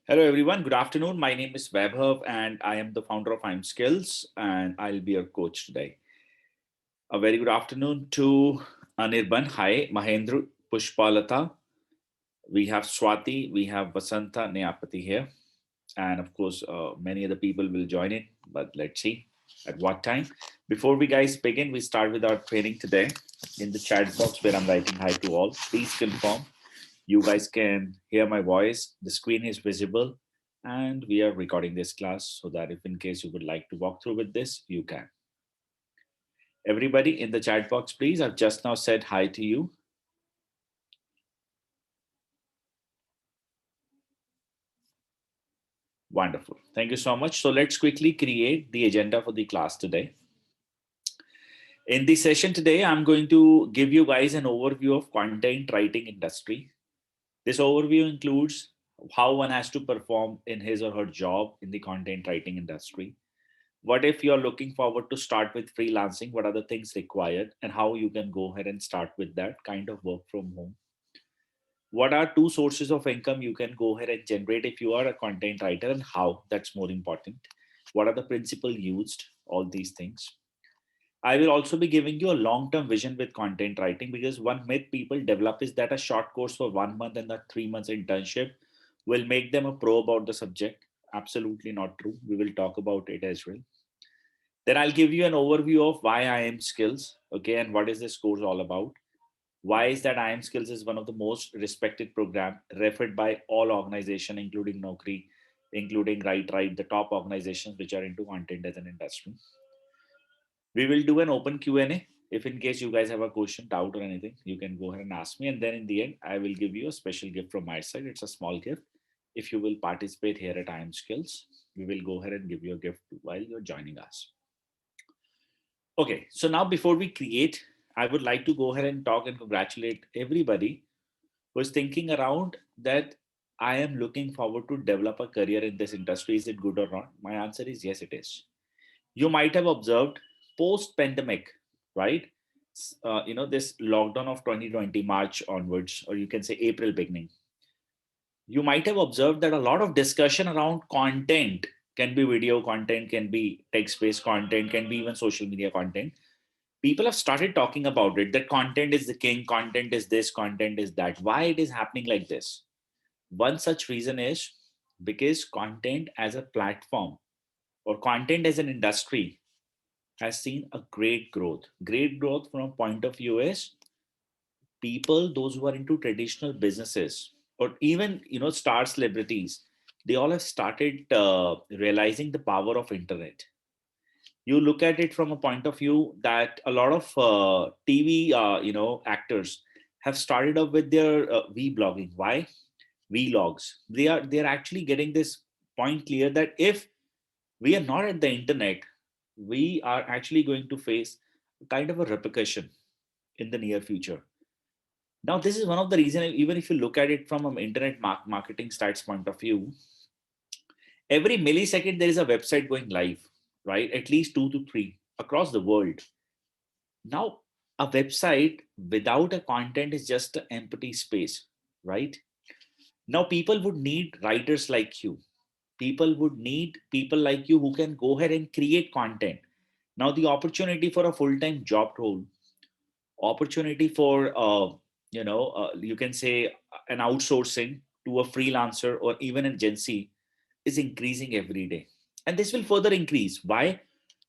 Hello, everyone. Good afternoon. My name is Vaibhav, and I am the founder of I'm Skills, and I'll be your coach today. A very good afternoon to Anirban. Hi, Mahendra, Pushpalata. We have Swati, we have Vasanta Neapati here, and of course, many other people will join in. But let's see at what time. Before we guys begin, we start with our training today. In the chat box where I'm writing hi to all, please confirm you guys can hear my voice. The screen is visible, and we are recording this class so that if in case you would like to walk through with this, you can. Everybody in the chat box, please. I've just now said hi to you. Wonderful. Thank you so much. So let's quickly create the agenda for the class today. In the session today, I'm going to give you guys an overview of content writing industry. This overview includes how one has to perform in his or her job in the content writing industry. What if you're looking forward to start with freelancing? What are the things required and how you can go ahead and start with that kind of work from home? What are two sources of income you can go ahead and generate if you are a content writer, and how? That's more important. What are the principles used? All these things. I will also be giving you a long term vision with content writing, because one myth people develop is that a short course for 1 month and a 3 months internship will make them a pro about the subject. Absolutely not true. We will talk about it as well. Then I'll give you an overview of why I am skills. Okay. And what is this course all about? Why is that I am skills is one of the most respected program referred by all organization, including Naukri, including Right, the top organizations which are into content as an industry. We will do an open Q&A. If in case you guys have a question, doubt or anything, you can go ahead and ask me. And then in the end, I will give you a special gift from my side. It's a small gift. If you will participate here at I am skills, we will go ahead and give you a gift while you're joining us. Okay, so now before we create, I would like to go ahead and talk and congratulate everybody who is thinking around that I am looking forward to develop a career in this industry. Is it good or not? My answer is yes, it is. You might have observed post-pandemic, right? This lockdown of 2020 March onwards, or you can say April beginning. You might have observed that a lot of discussion around content, can be video content, can be text-based content, can be even social media content. People have started talking about it, that content is the king, content is this, content is that. Why it is happening like this? One such reason is because content as a platform or content as an industry has seen a great growth from a point of view is people, those who are into traditional businesses, or even star celebrities, they all have started realizing the power of internet. You look at it from a point of view that a lot of TV, actors have started up with their vlogging. Why vlogs? They are actually getting this point clear that if we are not at the internet, we are actually going to face kind of a repercussion in the near future. Now, this is one of the reasons. Even if you look at it from an internet marketing stats point of view, every millisecond there is a website going live, right? At least two to three across the world. Now, a website without a content is just an empty space, right? Now, people would need writers like you. People would need people like you who can go ahead and create content. Now, the opportunity for a full-time job role, opportunity for, you can say an outsourcing to a freelancer or even an agency is increasing every day. And this will further increase. Why?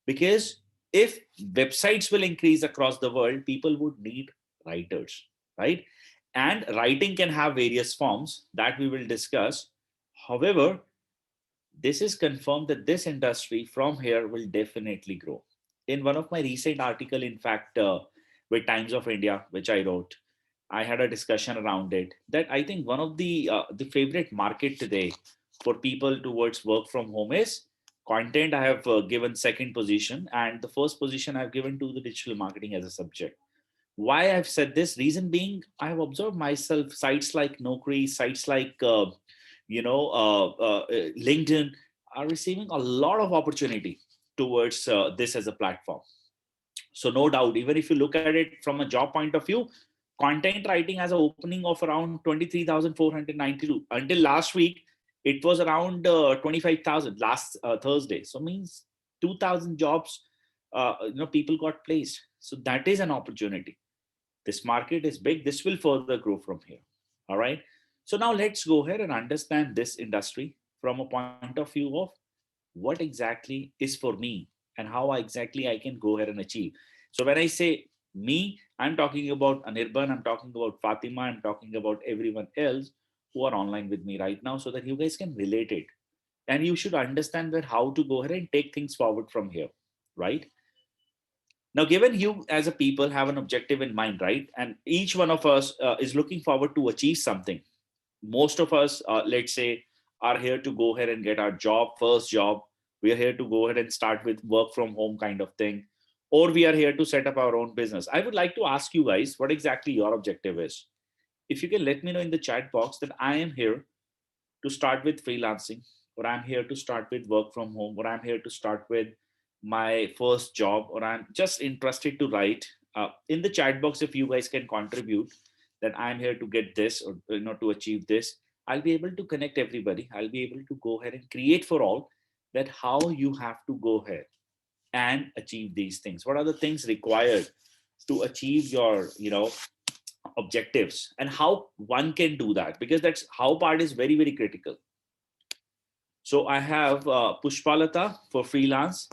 Because if websites will increase across the world, people would need writers, right? And writing can have various forms that we will discuss. However, this is confirmed that this industry from here will definitely grow. In one of my recent article, in fact, with Times of India, which I wrote, I had a discussion around it that I think one of the favorite market today for people towards work from home is content. I have given second position, and the first position I've given to the digital marketing as a subject. Why I've said this? Reason being, I have observed myself sites like Naukri, sites like LinkedIn are receiving a lot of opportunity towards this as a platform. So no doubt, even if you look at it from a job point of view, content writing has an opening of around 23,492. Until last week, It was around 25,000 last Thursday. So means 2,000 jobs, people got placed. So that is an opportunity. This market is big. This will further grow from here. All right. So now let's go ahead and understand this industry from a point of view of what exactly is for me and how exactly I can go ahead and achieve. So when I say me, I'm talking about Anirban, I'm talking about Fatima, I'm talking about everyone else who are online with me right now so that you guys can relate it. And you should understand that how to go ahead and take things forward from here, right? Now, given you as a people have an objective in mind, right? And each one of us is looking forward to achieve something. Most of us, let's say, are here to go ahead and get our job, first job. We are here to go ahead and start with work from home kind of thing. Or we are here to set up our own business. I would like to ask you guys what exactly your objective is. If you can let me know in the chat box that I am here to start with freelancing, or I'm here to start with work from home, or I'm here to start with my first job, or I'm just interested to write in the chat box. If you guys can contribute that I'm here to get this, or to achieve this, I'll be able to connect everybody. I'll be able to go ahead and create for all that how you have to go ahead and achieve these things. What are the things required to achieve your objectives, and how one can do that, because that's how part is very, very critical. So I have Pushpalata for freelance,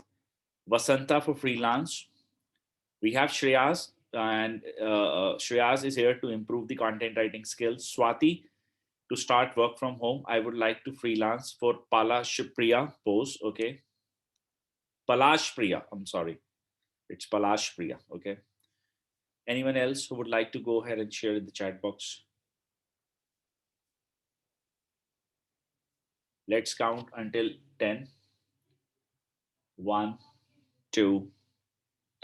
Vasanta for freelance. We have Shreyas, and Shreyas is here to improve the content writing skills. Swati to start work from home. I would like to freelance for Pala Shipriya pose. Okay, Palash Priya. I'm sorry, it's Palash Priya. Okay. Anyone else who would like to go ahead and share in the chat box? Let's count until 10. 1, 2,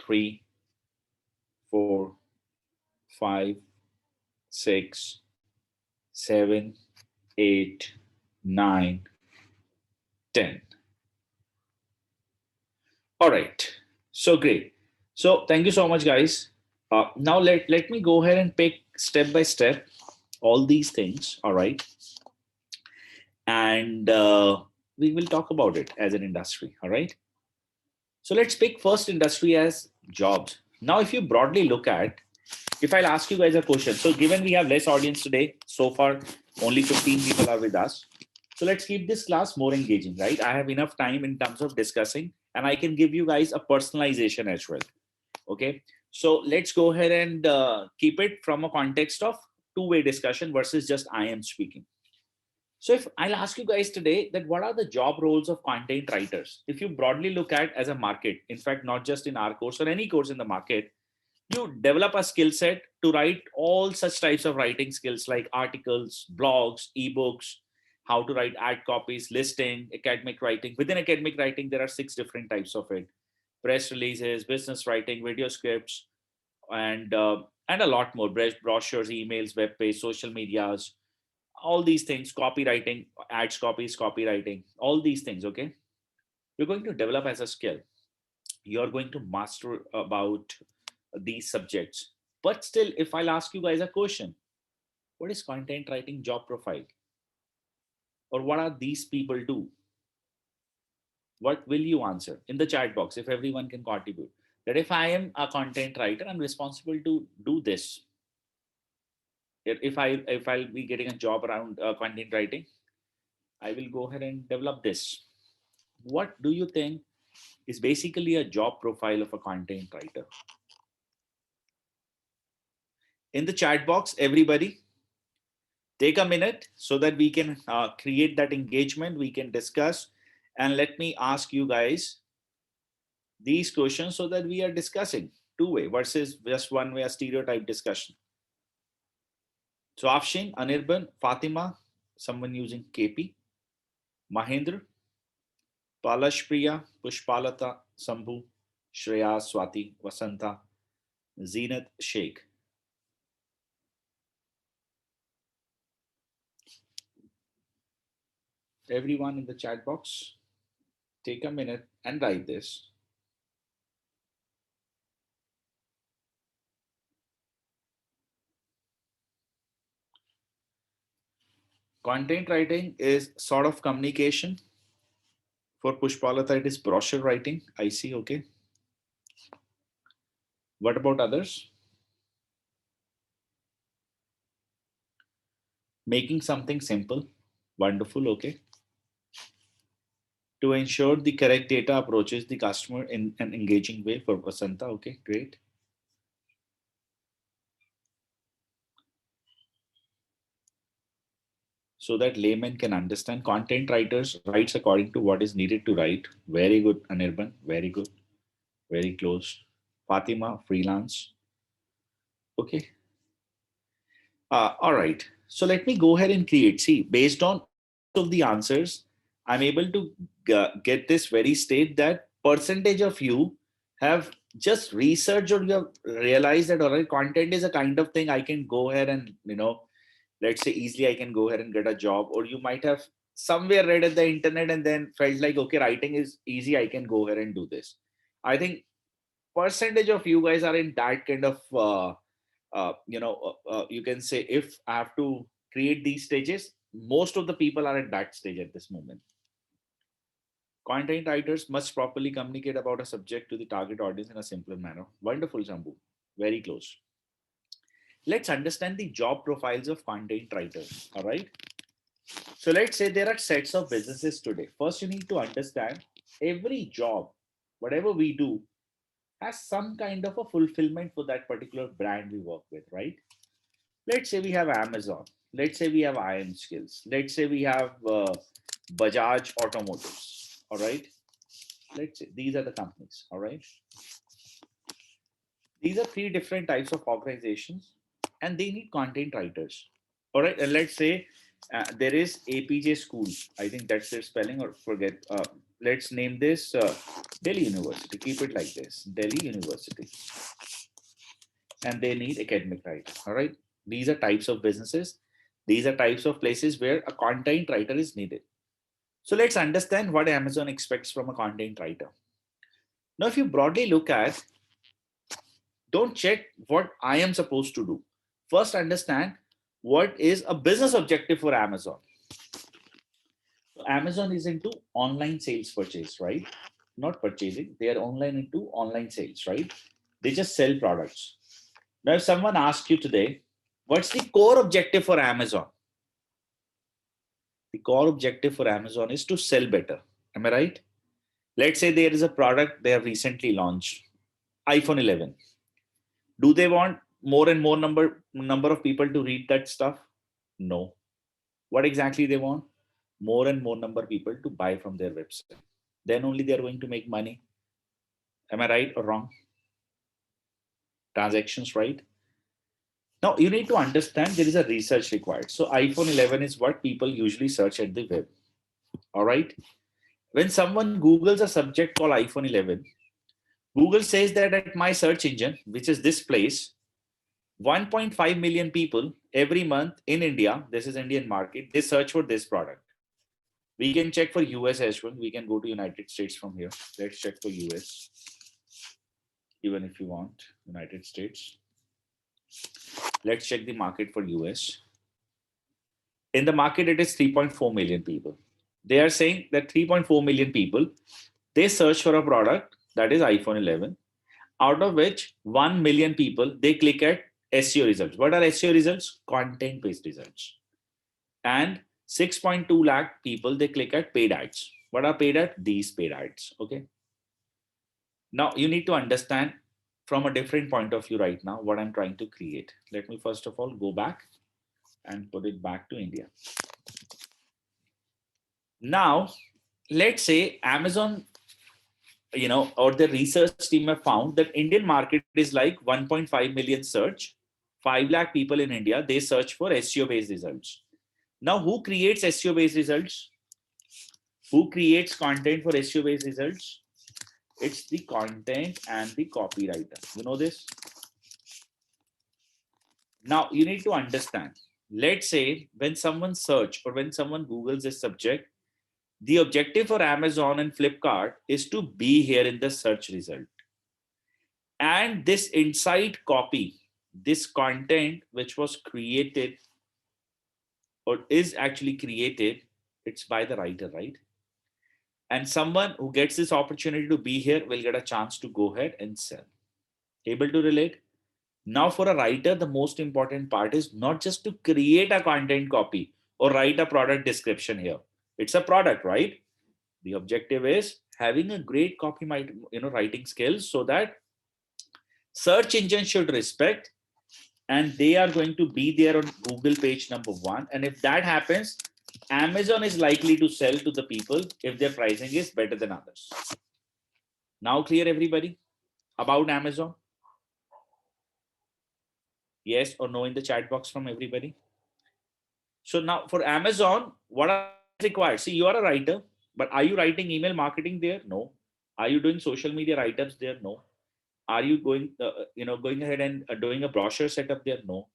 3, 4, 5, 6, 7, 8, 9, 10. All right. So great. So thank you so much, guys. Now let me go ahead and pick step by step all these things. All right. And we will talk about it as an industry. All right. So let's pick first industry as jobs. Now, if you broadly look at, if I'll ask you guys a question, so given we have less audience today, so far only 15 people are with us. So let's keep this class more engaging, right? I have enough time in terms of discussing, and I can give you guys a personalization as well. Okay. So let's go ahead and keep it from a context of two-way discussion versus just I am speaking. So if I'll ask you guys today that what are the job roles of content writers? If you broadly look at as a market, in fact, not just in our course or any course in the market, you develop a skill set to write all such types of writing skills like articles, blogs, ebooks, how to write ad copies, listing, academic writing. Within academic writing, there are 6 different types of it: press releases, business writing, video scripts, and a lot more: brochures, emails, web page, social medias, all these things, copywriting, ads copies, copywriting, all these things. Okay, you're going to develop as a skill. You're going to master about these subjects. But still, if I'll ask you guys a question, what is content writing job profile, or what are these people do? What will you answer in the chat box? If everyone can contribute, that if I am a content writer, I'm responsible to do this. If I'll be getting a job around content writing, I will go ahead and develop this. What do you think is basically a job profile of a content writer? In the chat box, everybody take a minute so that we can create that engagement, we can discuss, and let me ask you guys these questions so that we are discussing two-way versus just one-way, a stereotype discussion. So Afshin, Anirban, Fatima, someone using KP, Mahendra, Palashpriya, Pushpalata, Sambhu, Shreya, Swati, Vasanta, Zenat, Sheikh. Everyone in the chat box, take a minute and write this. Content writing is sort of communication. For Pushpalatha, it is brochure writing. I see. Okay. What about others? Making something simple. Wonderful. Okay. To ensure the correct data approaches the customer in an engaging way for Vasanta. Okay, great. So that layman can understand. Content writers writes according to what is needed to write. Very good, Anirban. Very good. Very close. Fatima, freelance. Okay. All right. So let me go ahead and create. See, based on most of the answers, I'm able to get this very state that percentage of you have just researched or you have realized that all right, content is a kind of thing I can go ahead and let's say easily I can go ahead and get a job, or you might have somewhere read at the internet and then felt like okay, writing is easy, I can go ahead and do this. I think percentage of you guys are in that kind of you can say if I have to create these stages, most of the people are at that stage at this moment. Content writers must properly communicate about a subject to the target audience in a simpler manner. Wonderful, Shambhu. Very close. Let's understand the job profiles of content writers. All right. So let's say there are sets of businesses today. First, you need to understand every job, whatever we do, has some kind of a fulfillment for that particular brand we work with, right? Let's say we have Amazon. Let's say we have IM Skills. Let's say we have Bajaj Automotives. All right. Let's say these are the companies. All right. These are three different types of organizations and they need content writers. All right. And let's say there is APJ School. I think that's their spelling or forget. Let's name this Delhi University. Keep it like this Delhi University. And they need academic writers. All right. These are types of businesses. These are types of places where a content writer is needed. So let's understand what Amazon expects from a content writer. Now, if you broadly look at, don't check what I am supposed to do. First, understand what is a business objective for Amazon. So Amazon is into online sales purchase, right? Not purchasing, they are online into online sales, right? They just sell products. Now, if someone asks you today, what's the core objective for Amazon? The core objective for Amazon is to sell better. Am I right? Let's say there is a product they have recently launched, iPhone 11. Do they want more and more number of people to read that stuff? No. What exactly they want? More and more number of people to buy from their website. Then only they are going to make money. Am I right or wrong? Transactions, right? Now you need to understand there is a research required. So iPhone 11 is what people usually search at the web. All right. When someone Googles a subject called iPhone 11, Google says that at my search engine, which is this place, 1.5 million people every month in India, this is Indian market, they search for this product. We can check for US as well. We can go to United States from here. Let's check for US, even if you want United States. Let's check the market for US. In the market, it is 3.4 million people. They are saying that 3.4 million people, they search for a product that is iPhone 11, out of which 1 million people, they click at SEO results. What are SEO results? Content-based results. And 6.2 lakh people, they click at paid ads. What are paid ads? These paid ads. Okay. Now you need to understand from a different point of view right now what I'm trying to create. Let me first of all go back and put it back to India. Now, let's say Amazon, or the research team have found that Indian market is like 1.5 million search, 5 lakh people in India, they search for SEO based results. Now, who creates SEO based results? Who creates content for SEO based results? It's the content and the copywriter. You know this? Now, you need to understand. Let's say when someone search or when someone Googles this subject, the objective for Amazon and Flipkart is to be here in the search result. And this inside copy, this content which was created or is actually created, it's by the writer, right? And someone who gets this opportunity to be here will get a chance to go ahead and sell. Able to relate? Now, for a writer, the most important part is not just to create a content copy or write a product description here. It's a product, right? The objective is having a great copy, writing skills so that search engine should respect, and they are going to be there on Google page number one. And if that happens, Amazon is likely to sell to the people if their pricing is better than others. Now clear, everybody, about Amazon? Yes or no in the chat box from everybody. So now for Amazon, what are the skills required? See, you are a writer, but are you writing email marketing there? No. Are you doing social media write-ups there? No. Are you going ahead and doing a brochure setup there? No.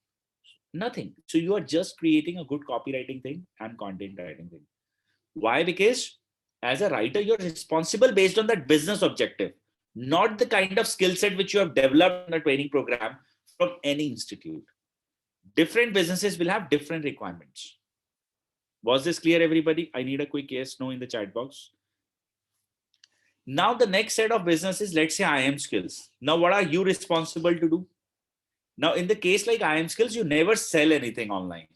Nothing. So you are just creating a good copywriting thing and content writing thing. Why? Because as a writer, you're responsible based on that business objective, not the kind of skill set which you have developed in a training program from any institute. Different businesses will have different requirements. Was this clear, everybody? I need a quick yes, no in the chat box. Now, the next set of businesses, let's say IM skills. Now, what are you responsible to do? Now, in the case like IM skills, you never sell anything online.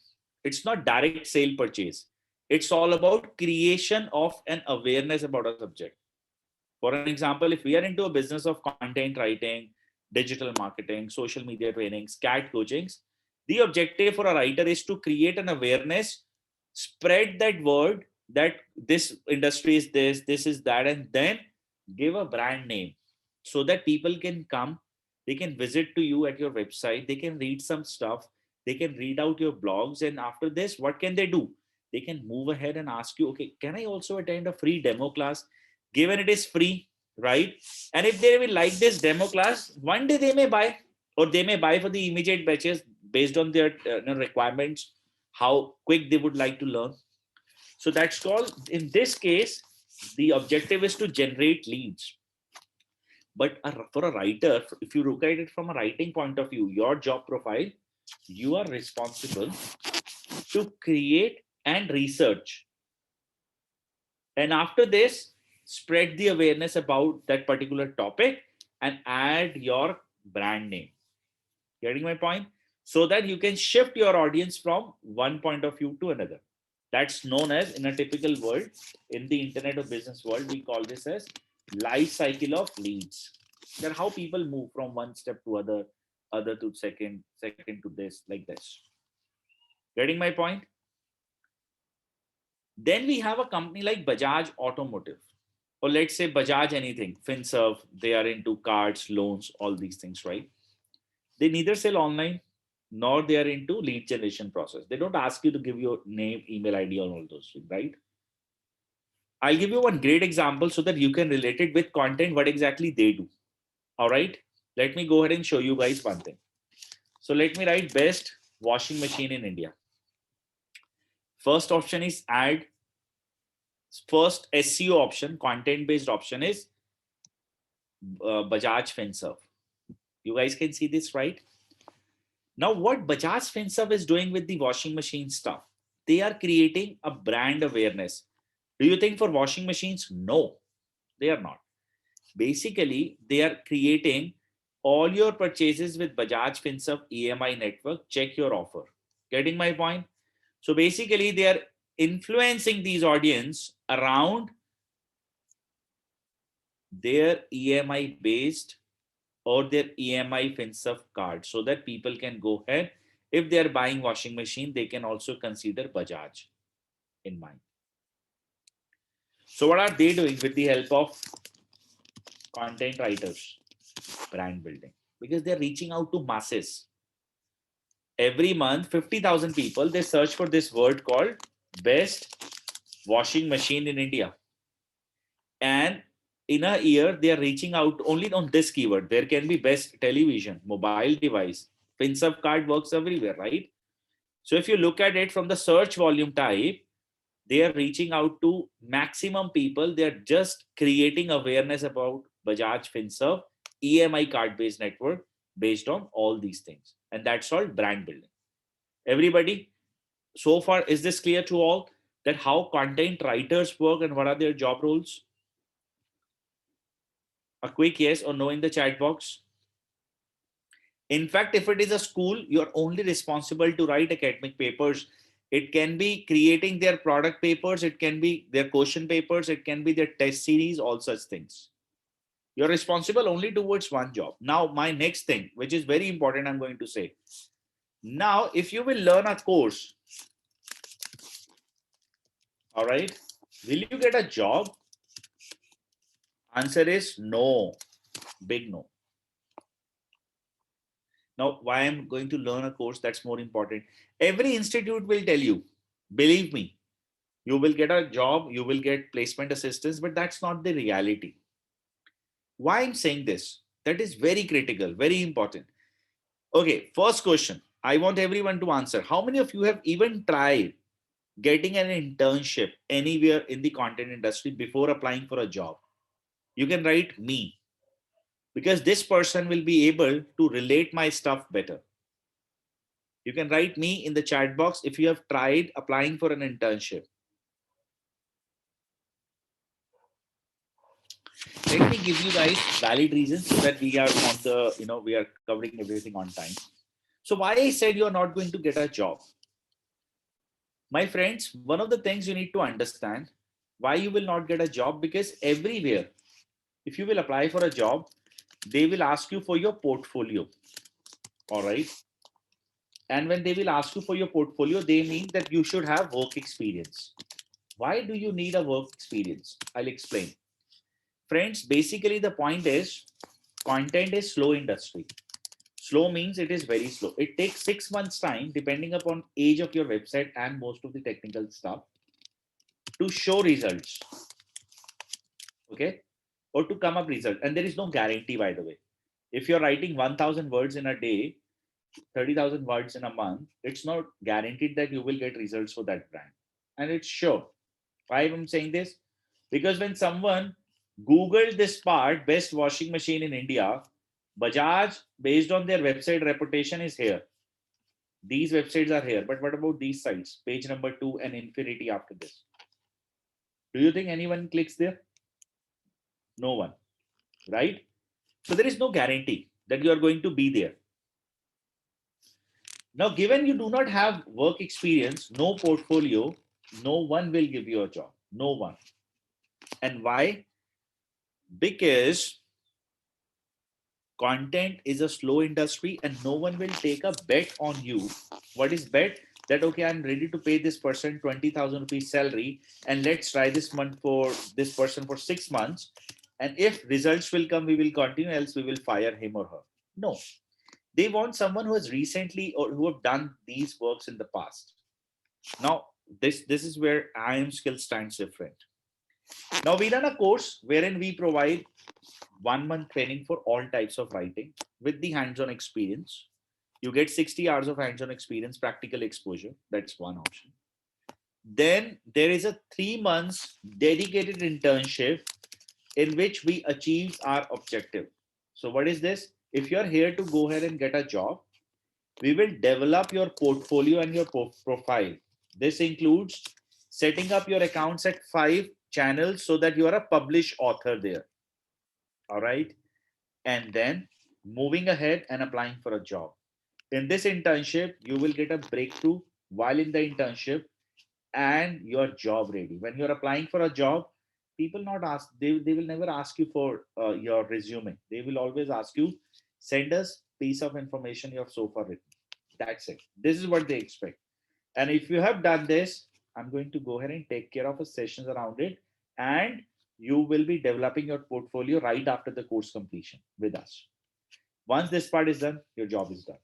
It's not direct sale purchase. It's all about creation of an awareness about a subject. For an example, if we are into a business of content writing, digital marketing, social media trainings, CAT coachings, the objective for a writer is to create an awareness, spread that word that this industry is this is that, and then give a brand name so that people can come, they can visit to you at your website, they can read some stuff, they can read out your blogs, and after this, what can they do? They can move ahead and ask you, okay, can I also attend a free demo class? Given it is free, right? And if they will like this demo class, one day they may buy, or they may buy for the immediate batches based on their requirements, how quick they would like to learn. So that's called, in this case, the objective is to generate leads. But for a writer, if you look at it from a writing point of view, your job profile, you are responsible to create and research. And after this, spread the awareness about that particular topic and add your brand name. Getting my point? So that you can shift your audience from one point of view to another. That's known as, in a typical world, in the internet or business world, we call this as life cycle of leads. That how people move from one step to other to second to this, like this. Getting my point? Then we have a company like Bajaj Automotive, or let's say Bajaj anything, FinServ, they are into cards, loans, all these things, right? They neither sell online nor they are into lead generation process. They don't ask you to give your name, email ID, and all those things, right? I'll give you one great example so that you can relate it with content, what exactly they do. All right. Let me go ahead and show you guys one thing. So let me write best washing machine in India. First option is ad. First SEO option, content-based option is Bajaj FinServ. You guys can see this, right? Now, what Bajaj FinServ is doing with the washing machine stuff, they are creating a brand awareness. Do you think for washing machines? No, they are not. Basically, they are creating all your purchases with Bajaj FinServ EMI network. Check your offer. Getting my point? So basically, they are influencing these audience around their EMI based or their EMI FinServ card, so that people can go ahead. If they are buying washing machine, they can also consider Bajaj in mind. So what are they doing with the help of content writers? Brand building, because they're reaching out to masses. Every month, 50,000 people, they search for this word called best washing machine in India. And in a year, they are reaching out only on this keyword. There can be best television, mobile device, FinServ card works everywhere, right? So if you look at it from the search volume type, they are reaching out to maximum people. They are just creating awareness about Bajaj FinServ EMI card based network based on all these things. And that's all brand building. Everybody, So far, is this clear to all that how content writers work and what are their job roles? A quick yes or no in the chat box. In fact, if it is a school, you're only responsible to write academic papers. It can be creating their product papers, it can be their question papers, it can be their test series, all such things. You're responsible only towards one job. Now, my next thing, which is very important, I'm going to say. Now, if you will learn a course, all right, will you get a job? Answer is no, big no. Now, why I'm going to learn a course, that's more important. Every institute will tell you, believe me, you will get a job, you will get placement assistance, but that's not the reality. Why I'm saying this? That is very critical, very important. Okay, first question. I want everyone to answer. How many of you have even tried getting an internship anywhere in the content industry before applying for a job? You can write me, because this person will be able to relate my stuff better. You can write me in the chat box if you have tried applying for an internship. Let me give you guys valid reasons so that we are on the, we are covering everything on time. So why I said you are not going to get a job? My friends, one of the things you need to understand why you will not get a job, because everywhere, if you will apply for a job, they will ask you for your portfolio. All right. And when they will ask you for your portfolio, they mean that you should have work experience. Why do you need a work experience? I'll explain. Friends, basically the point is content is slow industry. Slow means it is very slow. It takes 6 months time, depending upon age of your website and most of the technical stuff, to show results. Okay. Or to come up result. And there is no guarantee, by the way. If you're writing 1000 words in a day, 30,000 words in a month, it's not guaranteed that you will get results for that brand. And it's sure. Why I'm saying this? Because when someone Googled this part, best washing machine in India, Bajaj, based on their website reputation, is here. These websites are here. But what about these sites? Page number 2 and infinity after this. Do you think anyone clicks there? No one, right? So there is no guarantee that you are going to be there. Now, given you do not have work experience, no portfolio, no one will give you a job. No one. And why? Because content is a slow industry and no one will take a bet on you. What is bet? That okay, I'm ready to pay this person 20,000 rupees salary and let's try this month for this person for 6 months. And if results will come, we will continue, else we will fire him or her. No, they want someone who has recently or who have done these works in the past. Now, this is where I am skill stands different. Now we run a course wherein we provide 1 month training for all types of writing with the hands-on experience. You get 60 hours of hands-on experience, practical exposure. That's one option. Then there is a 3 months dedicated internship in which we achieve our objective. So what is this? If you're here to go ahead and get a job, we will develop your portfolio and your profile. This includes setting up your accounts at 5 channels so that you are a published author there. All right. And then moving ahead and applying for a job. In this internship, you will get a breakthrough while in the internship and you're job ready. When you're applying for a job, people not ask, they will never ask you for your resume. They will always ask you, send us piece of information you have so far written. That's it. This is what they expect. And if you have done this, I'm going to go ahead and take care of a sessions around it. And you will be developing your portfolio right after the course completion with us. Once this part is done, your job is done.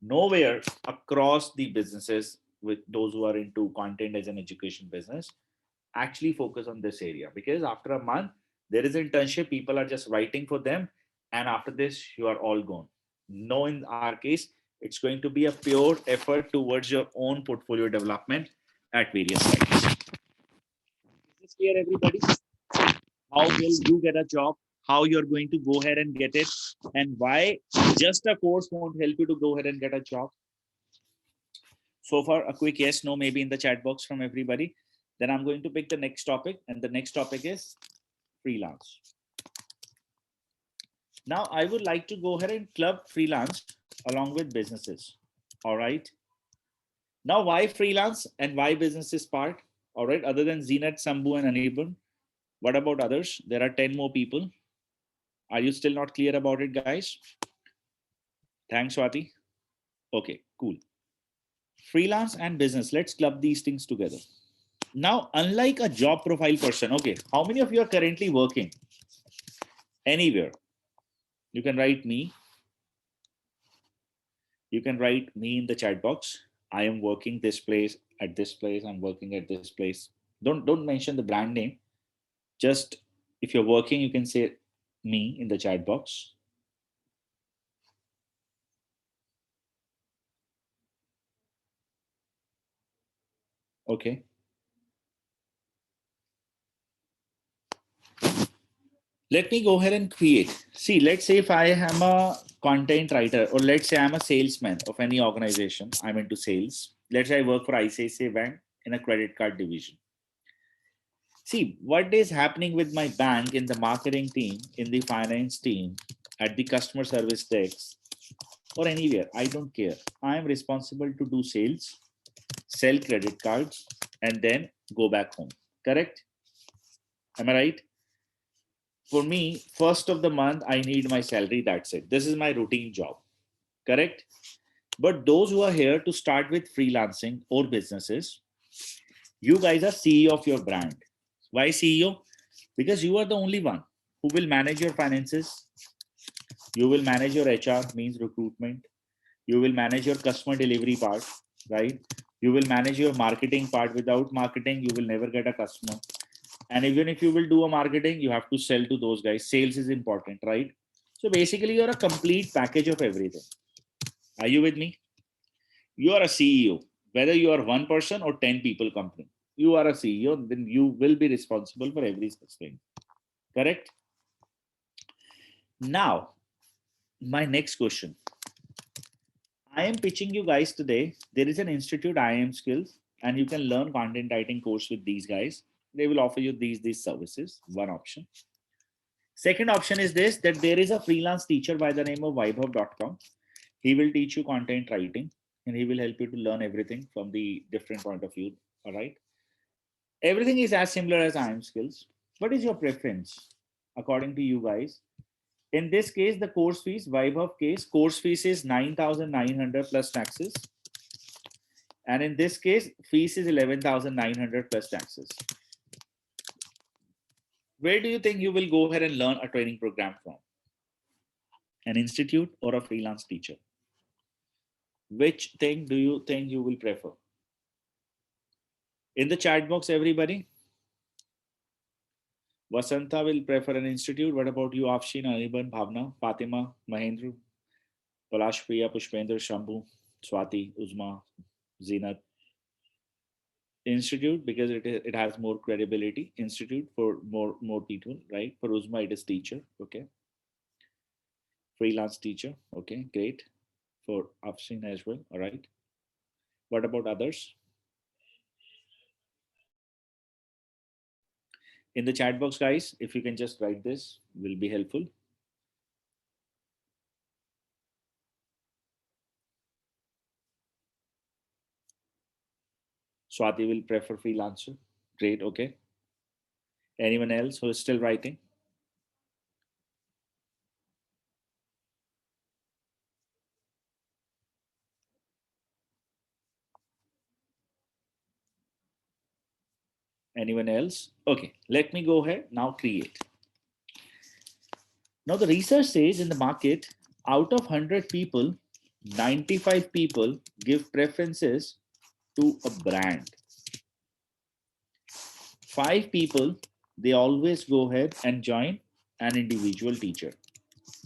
Nowhere across the businesses with those who are into content as an education business actually focus on this area, because after a month, there is an internship, people are just writing for them. And after this, you are all gone. No, in our case, it's going to be a pure effort towards your own portfolio development at various sites. Is this clear, everybody? How will you get a job? How you're going to go ahead and get it? And why just a course won't help you to go ahead and get a job? So far, a quick yes, no, maybe in the chat box from everybody. Then I'm going to pick the next topic, and the next topic is freelance. Now, I would like to go ahead and club freelance along with businesses. All right. Now, why freelance and why businesses part? All right. Other than Zenat, Sambu, and Anirban, what about others? There are 10 more people. Are you still not clear about it, guys? Thanks, Swati. Okay, cool. Freelance and business. Let's club these things together. Now, unlike a job profile person, okay, how many of you are currently working anywhere? You can write me. You can write me in the chat box. I am working this place at this place. I'm working at this place. Don't mention the brand name. Just if you're working, you can say me in the chat box. Okay. Let me go ahead and create. See, let's say if I am a content writer, or let's say I'm a salesman of any organization, I'm into sales. Let's say I work for ICICI Bank in a credit card division. See, what is happening with my bank in the marketing team, in the finance team, at the customer service desk, or anywhere, I don't care. I am responsible to do sales, sell credit cards, and then go back home. Correct? Am I right? For me, first of the month, I need my salary. That's it. This is my routine job. Correct? But those who are here to start with freelancing or businesses, you guys are CEO of your brand. Why CEO? Because you are the only one who will manage your finances. You will manage your HR, means recruitment. You will manage your customer delivery part, right? You will manage your marketing part. Without marketing, you will never get a customer. And even if you will do a marketing, you have to sell to those guys. Sales is important, right? So basically, you're a complete package of everything. Are you with me? You are a CEO, whether you are one person or 10 people company. You are a CEO, then you will be responsible for every such thing. Correct? Now, my next question. I am pitching you guys today. There is an institute, IIM Skills, and you can learn content writing course with these guys. They will offer you these services. One option. Second option is this, that there is a freelance teacher by the name of Vaibhav.com. He will teach you content writing and he will help you to learn everything from the different point of view. All right. Everything is as similar as IIM Skills. What is your preference according to you guys? In this case, the course fees, Vaibhav case, course fees is 9,900 plus taxes. And in this case, fees is 11,900 plus taxes. Where do you think you will go ahead and learn a training program from? An institute or a freelance teacher? Which thing do you think you will prefer? In the chat box, everybody. Vasanta will prefer an institute. What about you, Afshin, Anirban, Bhavna, Fatima, Mahendra, Palash Priya, Pushpendra, Shambhu, Swati, Uzma, Zinat? Institute, because it has more credibility. Institute for more people, right? For Uzma, it is teacher. Okay. Freelance teacher. Okay, great. For Afshin as well. All right. What about others? In the chat box, guys, if you can just write this, will be helpful. Swati will prefer freelancer. Great. Okay. Anyone else who is still writing? Anyone else? Okay. Let me go ahead now. Create. Now the research says in the market, out of 100 people, 95 people give preferences to a brand. 5 people, they always go ahead and join an individual teacher.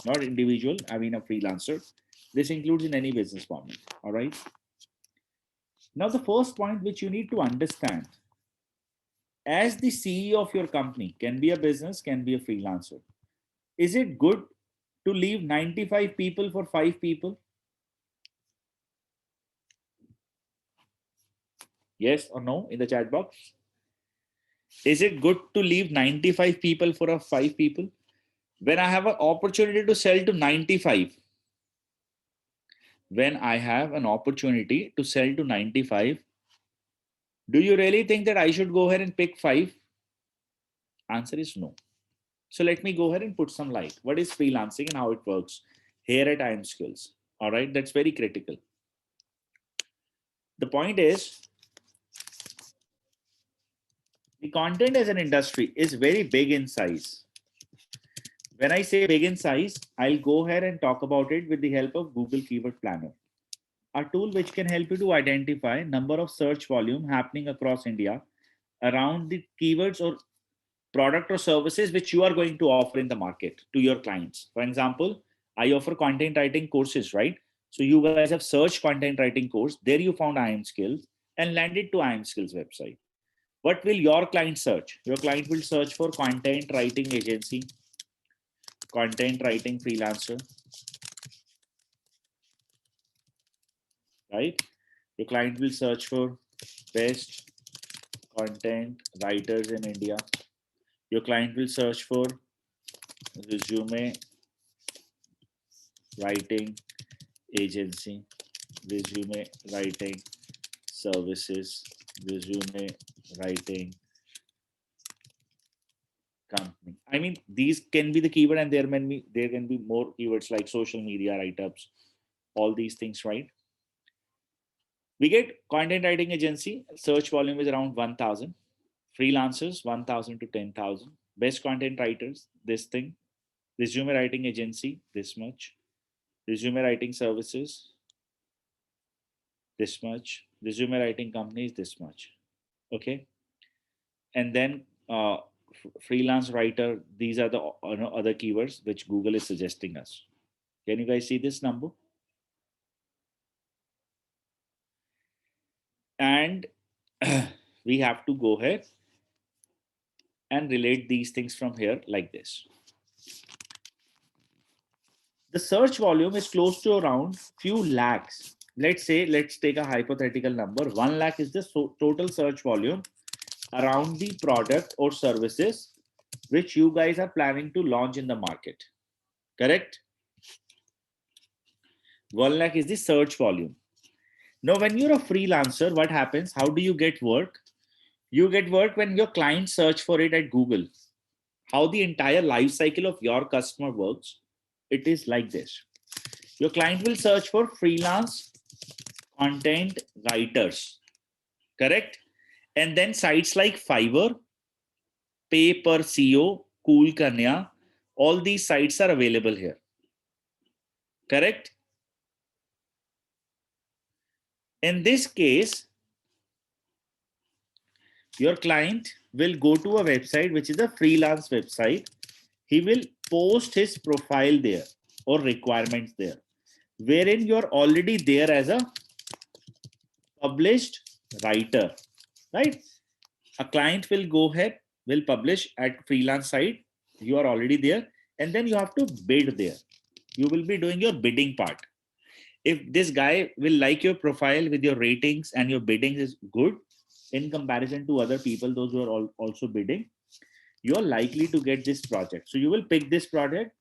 Not individual, I mean a freelancer. This includes in any business format. All right. Now, the first point which you need to understand, as the CEO of your company, can be a business, can be a freelancer. Is it good to leave 95 people for 5 people? Yes or no in the chat box? Is it good to leave 95 people for a 5 people? When I have an opportunity to sell to 95, when I have an opportunity to sell to 95, do you really think that I should go ahead and pick 5? Answer is no. So let me go ahead and put some light. What is freelancing and how it works here at IM Skills? All right, that's very critical. The point is, the content as an industry is very big in size. When I say big in size, I'll go ahead and talk about it with the help of Google Keyword Planner, a tool which can help you to identify number of search volume happening across India around the keywords or product or services which you are going to offer in the market to your clients. For example, I offer content writing courses, right? So you guys have searched content writing course. There you found IM Skills and landed to IM Skills website. What will your client search? Your client will search for content writing agency, content writing freelancer, right? Your client will search for best content writers in India. Your client will search for resume writing agency, resume writing services, resume writing company. I mean, these can be the keyword, and there can be more keywords like social media write-ups, all these things, right? We get content writing agency, search volume is around 1,000. Freelancers, 1,000 to 10,000. Best content writers, this thing. Resume writing agency, this much. Resume writing services, this much. Resume writing companies, this much. Okay. And then freelance writer, these are the other keywords which Google is suggesting us. Can you guys see this number? And we have to go ahead and relate these things from here like this. The search volume is close to around few lakhs. Let's take a hypothetical number. 1 lakh is the total search volume around the product or services which you guys are planning to launch in the market. Correct? 1 lakh is the search volume. Now, when you're a freelancer, what happens? How do you get work? You get work when your clients search for it at Google. How the entire life cycle of your customer works, it is like this. Your client will search for freelance content writers, correct? And then sites like Fiverr, Pay Per CEO, Cool Kanya, all these sites are available here, correct? In this case, your client will go to a website which is a freelance website. He will post his profile there or requirements there, wherein you're already there as a published writer, right? A client will go ahead, will publish at freelance site. You are already there, and then you have to bid there. You will be doing your bidding part. If this guy will like your profile with your ratings and your bidding is good in comparison to other people, those who are also bidding, you're likely to get this project. So you will pick this project.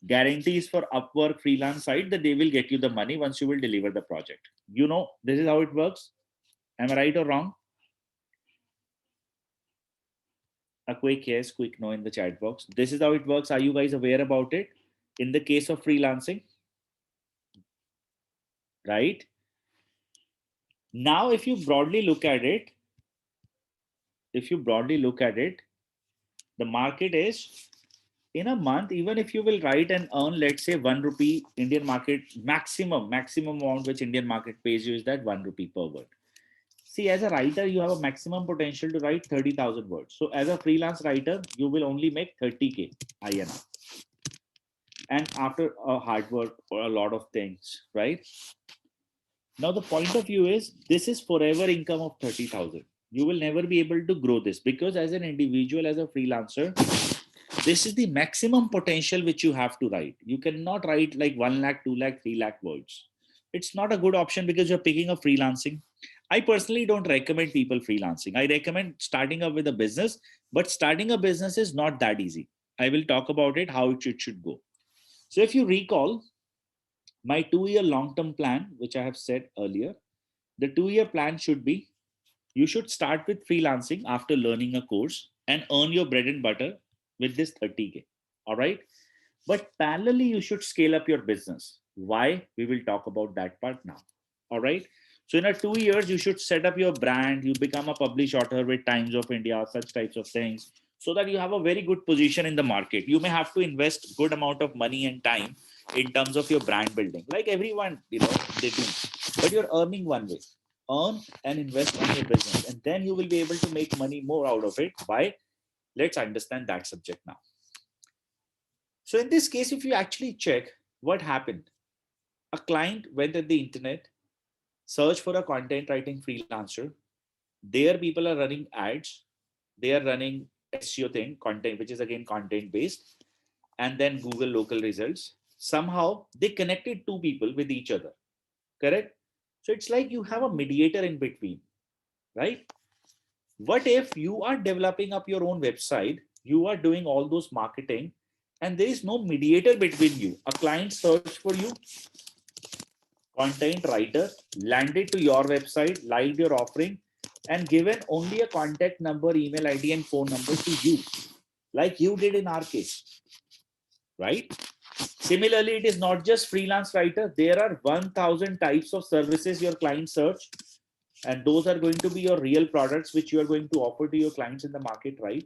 Guarantees for Upwork freelance site that they will get you the money once you will deliver the project. You know, this is how it works. Am I right or wrong? A quick yes, quick no in the chat box. This is how it works. Are you guys aware about it? In the case of freelancing, right? Now, if you broadly look at it, the market is in a month, even if you will write and earn, let's say 1 rupee Indian market, maximum amount which Indian market pays you is that 1 rupee per word. See, as a writer, you have a maximum potential to write 30,000 words. So as a freelance writer, you will only make 30K INR. And after a hard work or a lot of things, right? Now, the point of view is this is forever income of 30,000. You will never be able to grow this because as an individual, as a freelancer, this is the maximum potential which you have to write. You cannot write like 1 lakh, 2 lakh, 3 lakh words. It's not a good option because you're picking up freelancing. I personally don't recommend people freelancing. I recommend starting up with a business, but starting a business is not that easy. I will talk about it, how it should go. So if you recall my 2 year long term plan, which I have said earlier, the 2 year plan should be you should start with freelancing after learning a course and earn your bread and butter with this 30K. All right. But parallelly, you should scale up your business. Why? We will talk about that part now. All right. So in a 2 years, you should set up your brand. You become a published author with Times of India, such types of things, so that you have a very good position in the market. You may have to invest good amount of money and time in terms of your brand building, like everyone, they do. But you're earning one way. Earn and invest on your business, and then you will be able to make money more out of it. Why? Let's understand that subject now. So in this case, if you actually check what happened, a client went at the internet, search for a content writing freelancer. There people are running ads. They are running SEO thing, content, which is again content based, and then Google local results. Somehow they connected two people with each other. Correct? So it's like you have a mediator in between, right? What if you are developing up your own website, you are doing all those marketing, and there is no mediator between you? A client search for you, content writer landed to your website, liked your offering, and given only a contact number, email ID, and phone number to you, like you did in our case, right? Similarly, it is not just freelance writer. There are 1,000 types of services your clients search, and those are going to be your real products which you are going to offer to your clients in the market, right?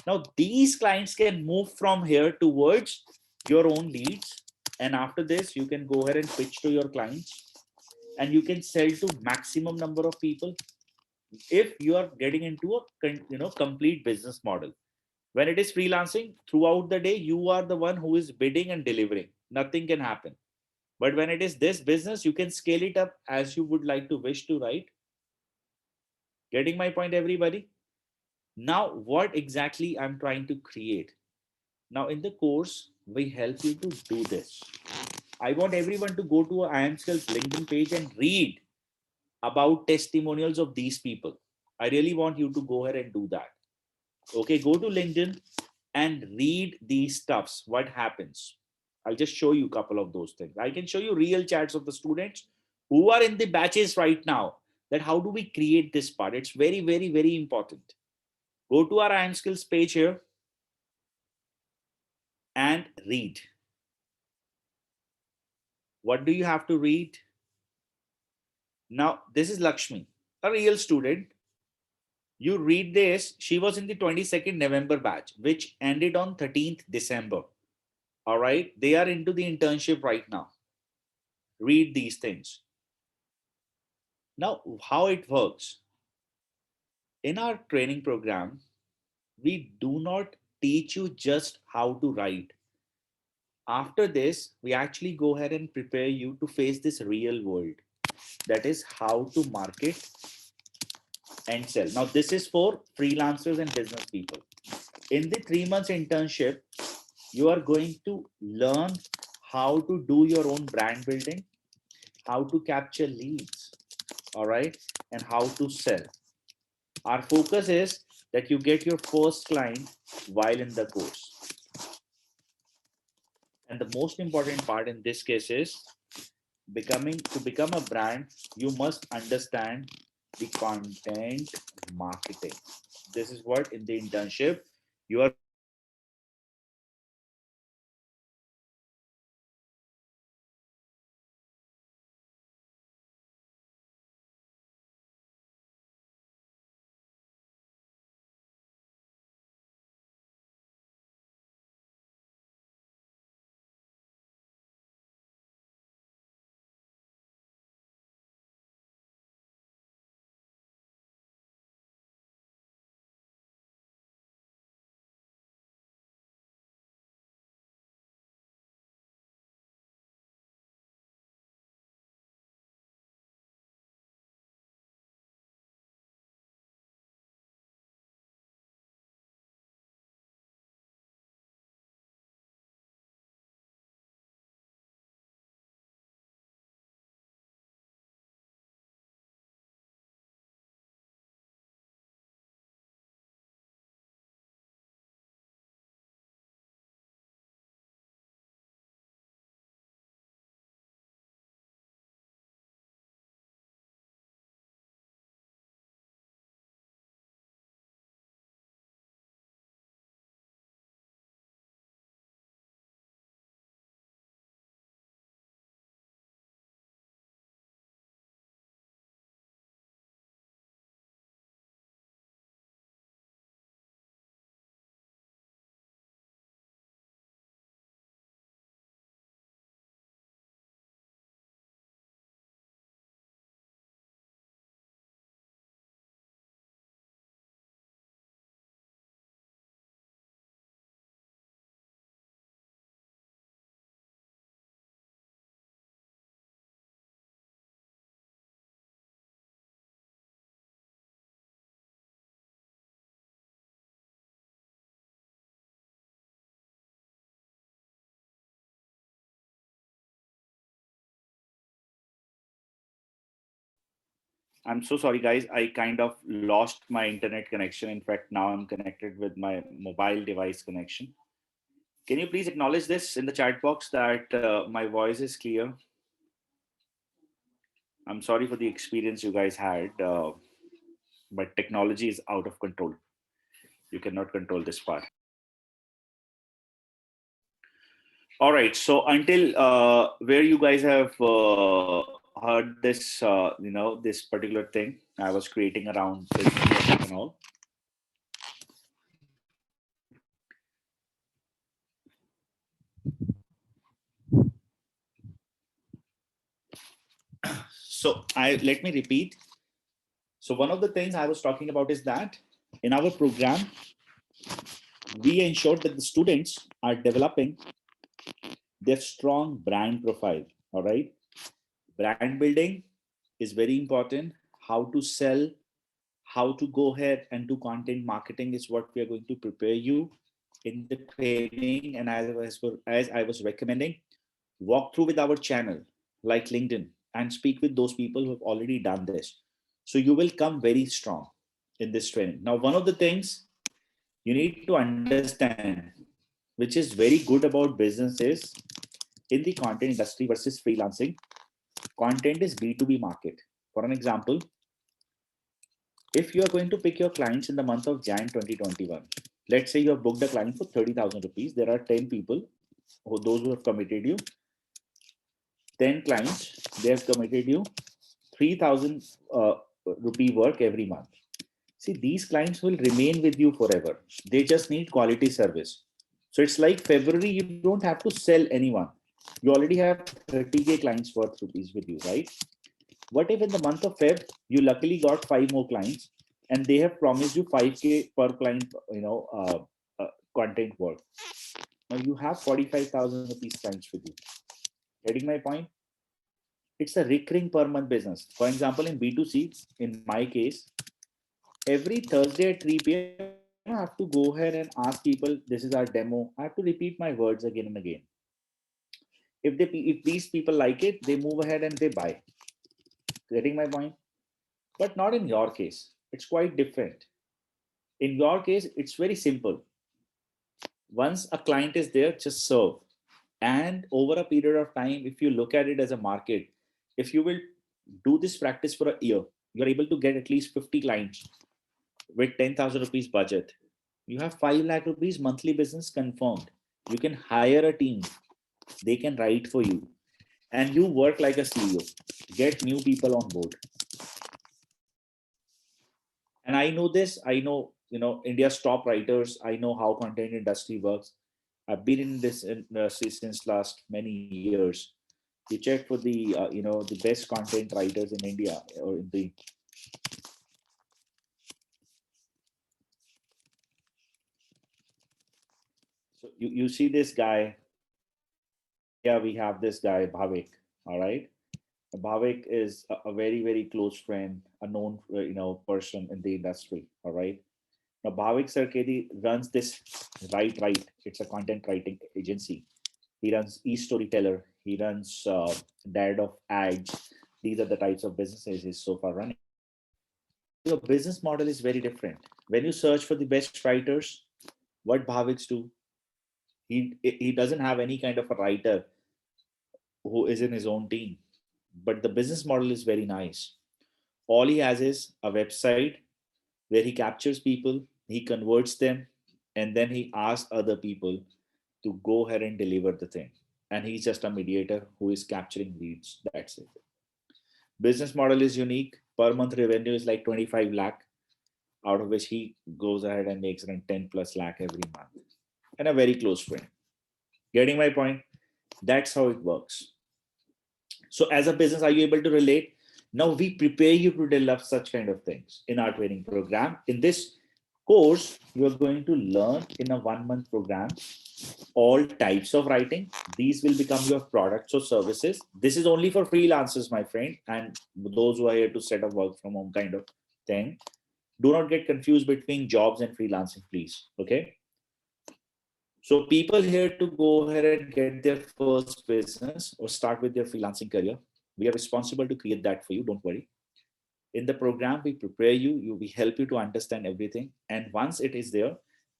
Now, these clients can move from here towards your own leads. And after this, you can go ahead and pitch to your clients, and you can sell to maximum number of people if you are getting into a complete business model. When it is freelancing, throughout the day, you are the one who is bidding and delivering. Nothing can happen. But when it is this business, you can scale it up as you would like to wish to, right? Getting my point, everybody? Now, what exactly I'm trying to create? Now, in the course, we help you to do this. I want everyone to go to a IAM Skills LinkedIn page and read about testimonials of these people. I really want you to go ahead and do that. Okay, go to LinkedIn and read these stuffs. What happens? I'll just show you a couple of those things. I can show you real chats of the students who are in the batches right now. That how do we create this part? It's very, very, very important. Go to our IAM Skills page here and read. What do you have to read? Now, this is Lakshmi, a real student. You read this. She was in the 22nd November batch, which ended on 13th December. All right. They are into the internship right now. Read these things. Now, how it works. In our training program, we do not teach you just how to write. After this, we actually go ahead and prepare you to face this real world. That is how to market and sell. Now, this is for freelancers and business people. In the 3 months internship, you are going to learn how to do your own brand building, how to capture leads, all right, and how to sell. Our focus is that you get your first client while in the course. And the most important part in this case is become a brand, you must understand the content marketing. This is what in the internship you are going to learn. All right. So this is what in the internship you are going to learn. I'm so sorry, guys. I kind of lost my internet connection. In fact, now I'm connected with my mobile device connection. Can you please acknowledge this in the chat box that my voice is clear? I'm sorry for the experience you guys had, but technology is out of control. You cannot control this part. All right. So until where you guys have heard this, this particular thing I was creating around business and all. So let me repeat. So one of the things I was talking about is that in our program, we ensure that the students are developing their strong brand profile. All right. Brand building is very important. How to sell, how to go ahead and do content marketing is what we are going to prepare you in the training. And as I was recommending, walk through with our channel like LinkedIn and speak with those people who have already done this. So you will come very strong in this training. Now, one of the things you need to understand, which is very good about business, is in the content industry versus freelancing, content is B2B market. For an example, if you are going to pick your clients in the month of Jan 2021, let's say you have booked a client for 30,000 rupees. There are 10 people, those who have committed you, 10 clients, they have committed you 3,000 rupee work every month. See, these clients will remain with you forever. They just need quality service. So it's like February, you don't have to sell anyone. You already have 30K clients worth rupees with you, right? What if in the month of Feb, you luckily got 5 more clients and they have promised you 5K per client, content work. Now you have 45,000 rupees clients with you. Getting my point? It's a recurring per month business. For example, in B2C, in my case, every Thursday at 3 p.m., I have to go ahead and ask people, this is our demo. I have to repeat my words again and again. If these people like it, they move ahead and they buy. Getting my point? But not in your case. It's quite different. In your case, it's very simple. Once a client is there, just serve. And over a period of time, if you look at it as a market, if you will do this practice for a year, you're able to get at least 50 clients with 10,000 rupees budget. You have 5 lakh rupees monthly business confirmed. You can hire a team. They can write for you. And you work like a CEO. Get new people on board. And I know this. I know, India's top writers. I know how content industry works. I've been in this industry since last many years. You check for the best content writers in India or in the so you see this guy. Yeah, we have this guy Bhavik. All right, Bhavik is a very very close friend, a known person in the industry. All right. Now Bhavik Sarkedi runs this Right. It's a content writing agency. He runs e-storyteller. He runs Dad of Ads. These are the types of businesses he's so far running. Your business model is very different. When you search for the best writers, what Bhaviks do, he doesn't have any kind of a writer who is in his own team. But the business model is very nice. All he has is a website where he captures people, he converts them, and then he asks other people to go ahead and deliver the thing. And he's just a mediator who is capturing leads. That's it. Business model is unique. Per month revenue is like 25 lakh, out of which he goes ahead and makes around 10 plus lakh every month. And a very close friend. Getting my point? That's how it works. So as a business, are you able to relate? Now we prepare you to develop such kind of things in our training program. In this course, you are going to learn in a 1 month program all types of writing. These will become your products or services. This is only for freelancers, my friend, and those who are here to set up work from home kind of thing. Do not get confused between jobs and freelancing, please. Okay. So people here to go ahead and get their first business or start with their freelancing career, we are responsible to create that for you. Don't worry. In the program, we prepare you, we help you to understand everything. And once it is there,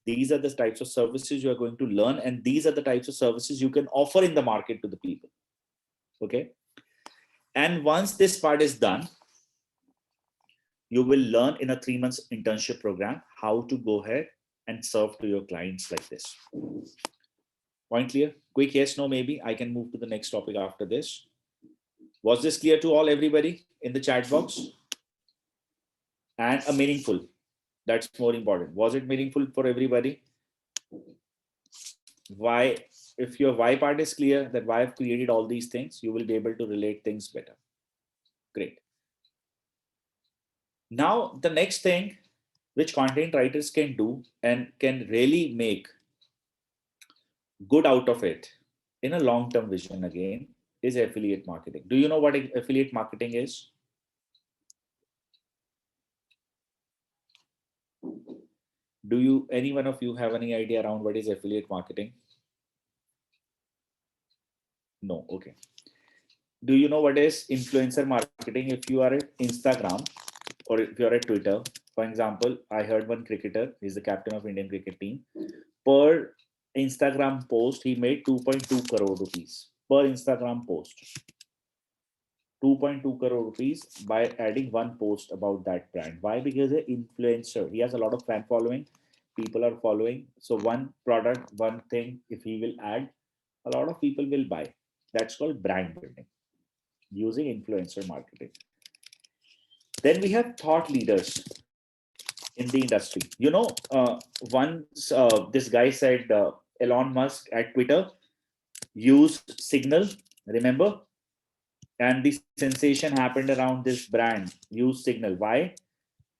these are the types of services you are going to learn. And these are the types of services you can offer in the market to the people. Okay. And once this part is done, you will learn in a 3 months internship program how to go ahead and serve to your clients like this. Point clear? Quick yes, no, maybe. I can move to the next topic after this. Was this clear to all, everybody in the chat box? And a meaningful. That's more important. Was it meaningful for everybody? Why? If your why part is clear, that why I've created all these things, you will be able to relate things better. Great. Now, the next thing which content writers can do and can really make good out of it in a long-term vision again is affiliate marketing. Do you know what affiliate marketing is? Do you, any one of you have any idea around what is affiliate marketing? No. Okay. Do you know what is influencer marketing? If you are at Instagram or if you're at Twitter, for example, I heard one cricketer, he's the captain of Indian cricket team. Per Instagram post, he made 2.2 crore rupees per Instagram post. 2.2 crore rupees by adding one post about that brand. Why? Because an influencer, he has a lot of fan following, people are following. So one product, one thing, if he will add, a lot of people will buy. That's called brand building using influencer marketing. Then we have thought leaders in the industry. You know, once this guy said, Elon Musk at Twitter used Signal, remember? And the sensation happened around this brand, use Signal. Why?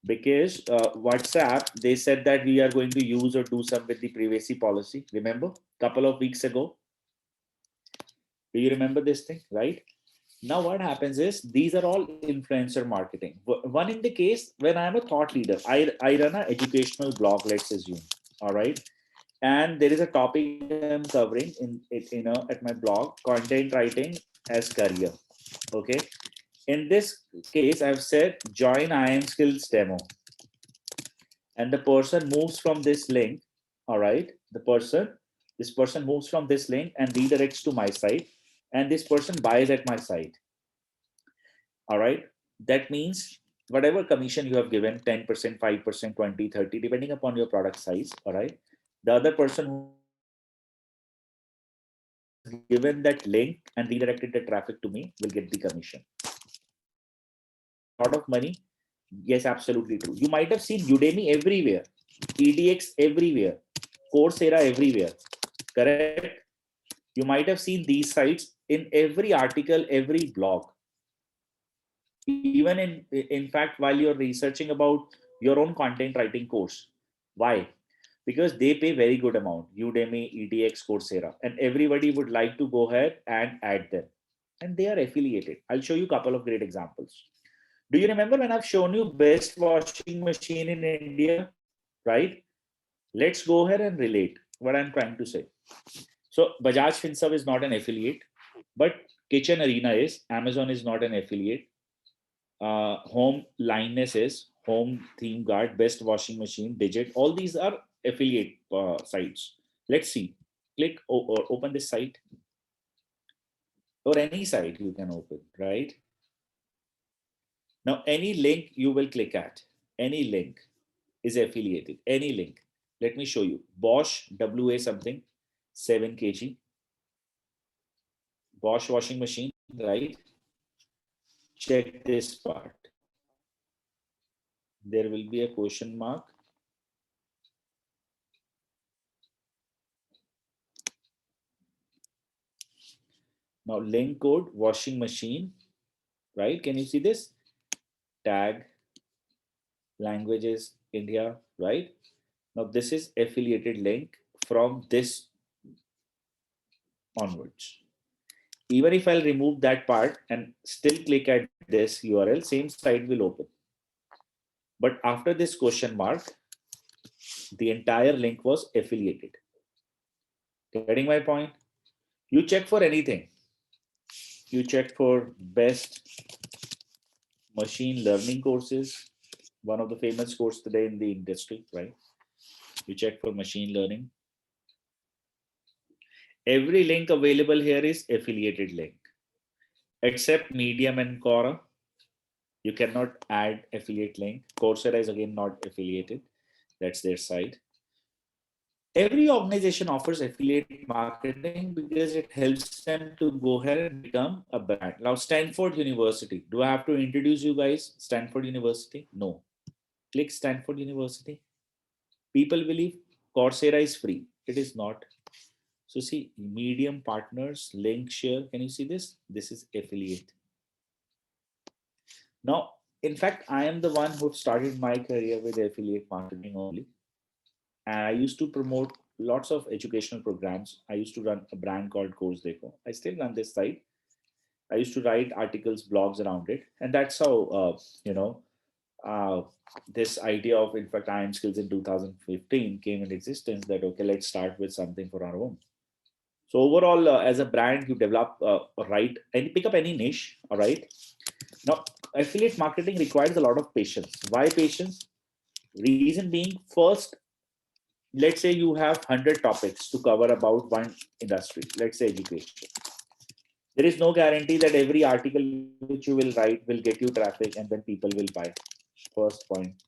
Because WhatsApp, they said that we are going to use or do some with the privacy policy. Remember, couple of weeks ago. Do you remember this thing, right? Now what happens is these are all influencer marketing. One in the case when I'm a thought leader, I run an educational blog, let's assume. All right. And there is a topic I'm covering in it, at my blog, content writing as career. Okay. In this case, I've said join IM skills demo. And the person moves from this link. All right. This person moves from this link and redirects to my site. And this person buys at my site. All right. That means whatever commission you have given, 10%, 5%, 20, 30, depending upon your product size. All right. The other person who has given that link and redirected the traffic to me will get the commission. A lot of money. Yes, absolutely true. You might have seen Udemy everywhere, EDX everywhere, Coursera everywhere. Correct. You might have seen these sites in every article, every blog. Even in fact, while you're researching about your own content writing course. Why? Because they pay very good amount, Udemy, EDX, Coursera, and everybody would like to go ahead and add them. And they are affiliated. I'll show you a couple of great examples. Do you remember when I've shown you best washing machine in India, right? Let's go ahead and relate what I'm trying to say. So Bajaj Finserv is not an affiliate, but Kitchen Arena is, Amazon is not an affiliate. Home Lineness is, Home Theme Guard, Best Washing Machine, Digit. All these are affiliate sites. Let's see. Click or open this site, or any site you can open, right? Now, any link you will click at, any link is affiliated. Any link. Let me show you. Bosch WA something 7 kg. Bosch washing machine, right? Check this part. There will be a question mark. Now link code washing machine, right? Can you see this? Tag, languages, India, right? Now this is affiliated link from this onwards. Even if I'll remove that part and still click at this URL, same site will open. But after this question mark, the entire link was affiliated. Getting my point? You check for anything. You check for best machine learning courses, one of the famous course today in the industry, right? You check for machine learning. Every link available here is affiliated link, except Medium and Quora. You cannot add affiliate link. Coursera is again not affiliated. That's their site. Every organization offers affiliate marketing because it helps them to go ahead and become a brand. Now, Stanford University. Do I have to introduce you guys? Stanford University? No. Click Stanford University. People believe Coursera is free. It is not. So see, Medium partners, link share. Can you see this? This is affiliate. Now, in fact, I am the one who started my career with affiliate marketing only. And I used to promote lots of educational programs. I used to run a brand called Course Deco. I still run this site. I used to write articles, blogs around it. And that's how, uh, this idea of, in fact, IM Skills in 2015 came in existence that, okay, let's start with something for our own. So overall, as a brand, you develop, right, and pick up any niche, all right? Now, affiliate marketing requires a lot of patience. Why patience? Reason being, first, let's say you have 100 topics to cover about one industry, let's say education. There is no guarantee that every article which you will write will get you traffic and then people will buy. First point.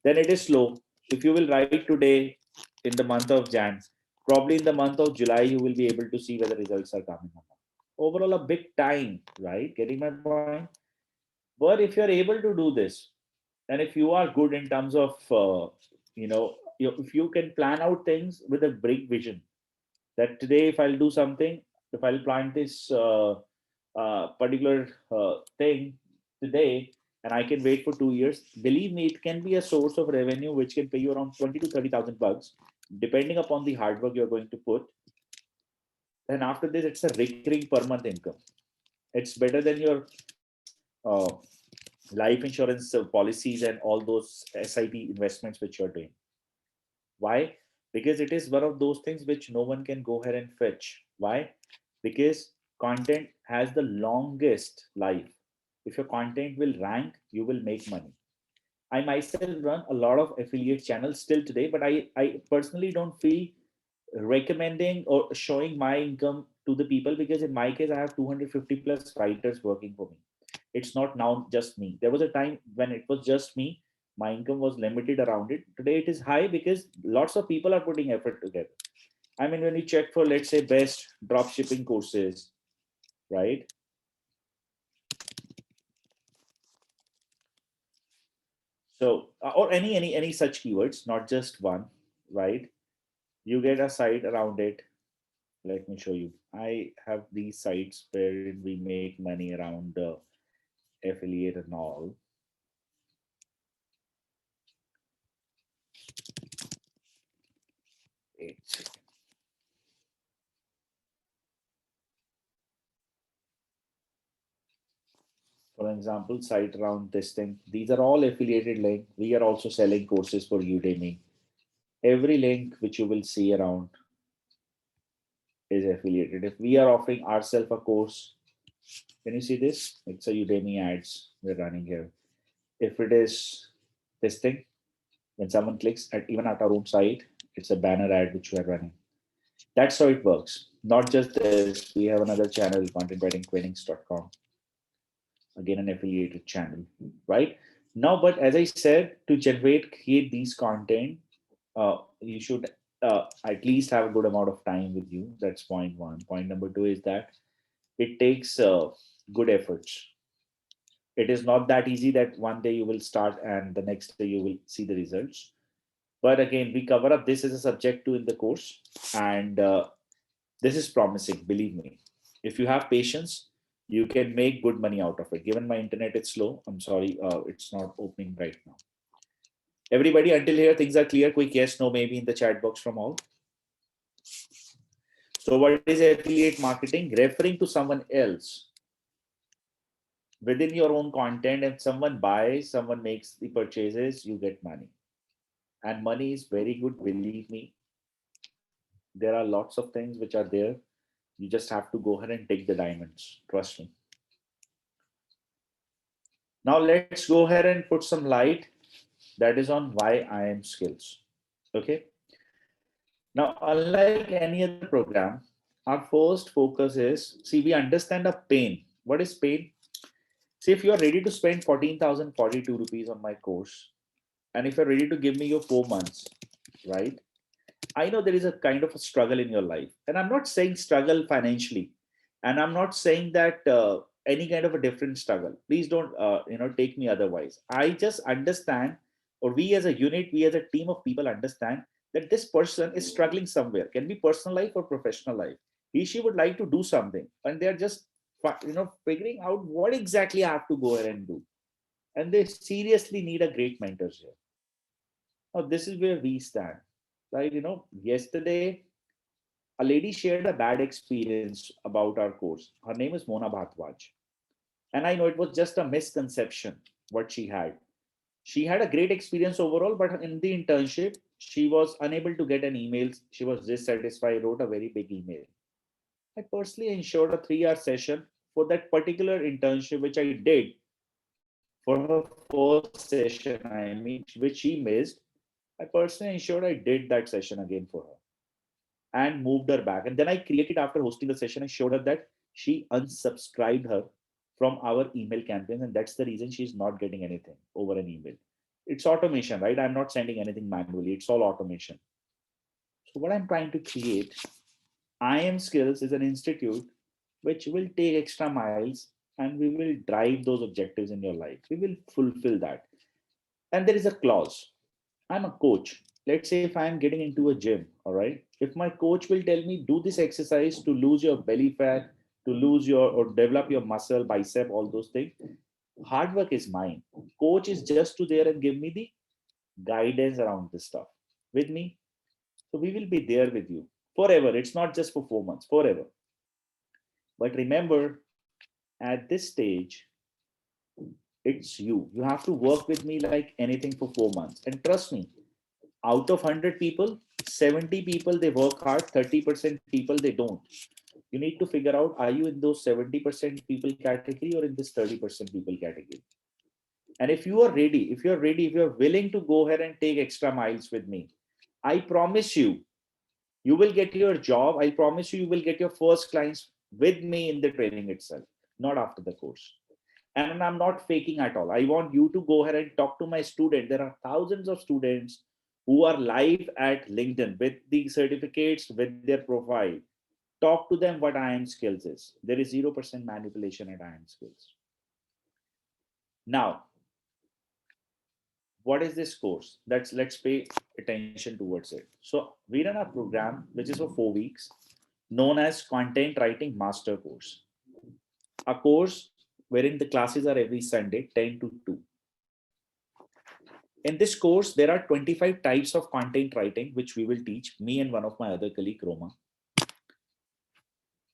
Then it is slow. If you will write today in the month of Jan, probably in the month of July, you will be able to see whether results are coming or not. Overall, a big time, right? Getting my point? But if you're able to do this, and if you are good in terms of, if you can plan out things with a big vision, that today if I'll do something, if I'll plant this particular thing today, and I can wait for 2 years, believe me, it can be a source of revenue which can pay you around 20 to 30,000 bucks, depending upon the hard work you're going to put. And after this, it's a recurring per month income. It's better than your uh, life insurance policies and all those SIP investments which you're doing. Why? Because it is one of those things which no one can go ahead and fetch. Why? Because content has the longest life. If your content will rank, you will make money. I myself run a lot of affiliate channels still today, but I personally don't feel recommending or showing my income to the people, because in my case, I have 250 plus writers working for me. It's not now just me. There was a time when it was just me. My income was limited around it. Today it is high because lots of people are putting effort together. I mean, when you check for, let's say, best drop shipping courses, right? So, or any such keywords, not just one, right? You get a site around it. Let me show you. I have these sites where we make money around affiliate and all. It's, for example, site around this thing. These are all affiliated link. We are also selling courses for Udemy. Every link which you will see around is affiliated. If we are offering ourselves a course, can you see this? It's a Udemy ads we're running here. If it is this thing, when someone clicks at even at our own site, it's a banner ad which we are running. That's how it works. Not just this, we have another channel, contentwritingtrainings.com. Again, an affiliated channel, right? Now, but as I said, to create these content, you should at least have a good amount of time with you. That's point one. Point number two is that it takes good efforts. It is not that easy that one day you will start and the next day you will see the results. But again, we cover up this as a subject too in the course, and this is promising. Believe me, if you have patience, you can make good money out of it. Given my internet is slow, I'm sorry, it's not opening right now. Everybody, until here, things are clear. Quick yes, no, maybe in the chat box from all. So, what is affiliate marketing? Referring to someone else within your own content. If someone buys, someone makes the purchases, you get money. And money is very good, believe me. There are lots of things which are there. You just have to go ahead and take the diamonds. Trust me. Now let's go ahead and put some light that is on why I am skills. Okay. Now, unlike any other program, our first focus is, see, we understand the pain. What is pain? See, if you are ready to spend 14,042 rupees on my course, and if you're ready to give me your 4 months, right? I know there is a kind of a struggle in your life, and I'm not saying struggle financially, and I'm not saying that any kind of a different struggle. Please don't, take me otherwise. I just understand, or we as a unit, we as a team of people understand that this person is struggling somewhere. Can be personal life or professional life. She would like to do something, and they're just, figuring out what exactly I have to go ahead and do, and they seriously need a great mentors here. Now, this is where we stand, right? Yesterday a lady shared a bad experience about our course. Her name is Mona Bhattwaj. And I know it was just a misconception what she had. She had a great experience overall, but in the internship, she was unable to get an email. She was dissatisfied, wrote a very big email. I personally ensured a 3 hour session for that particular internship, which I did for her first session, which she missed. I personally ensured I did that session again for her and moved her back. And then I created, after hosting the session, I showed her that she unsubscribed her from our email campaigns, and that's the reason she's not getting anything over an email. It's automation, right? I'm not sending anything manually, it's all automation. So, what I'm trying to create, I Am Skills is an institute which will take extra miles and we will drive those objectives in your life. We will fulfill that. And there is a clause. I'm a coach. Let's say if I'm getting into a gym, all right. If my coach will tell me do this exercise to lose your belly fat, to lose your or develop your muscle, bicep, all those things, hard work is mine. Coach is just to there and give me the guidance around this stuff with me. So we will be there with you forever. It's not just for 4 months, forever. But remember, at this stage, it's you. You have to work with me like anything for 4 months. And trust me, out of 100 people, 70 people they work hard, 30% people they don't. You need to figure out, are you in those 70% people category or in this 30% people category? And if you are ready, if you're willing to go ahead and take extra miles with me, I promise you, you will get your job. I promise you, you will get your first clients with me in the training itself, not after the course. And I'm not faking at all. I want you to go ahead and talk to my student. There are thousands of students who are live at LinkedIn with the certificates, with their profile. Talk to them what I Am Skills is. There is 0% manipulation at I Am Skills. Now, what is this course? Let's pay attention towards it. So we run a program which is for 4 weeks, known as Content Writing Master Course. A course wherein the classes are every Sunday, 10 to 2. In this course, there are 25 types of content writing, which we will teach, me and one of my other colleague, Roma.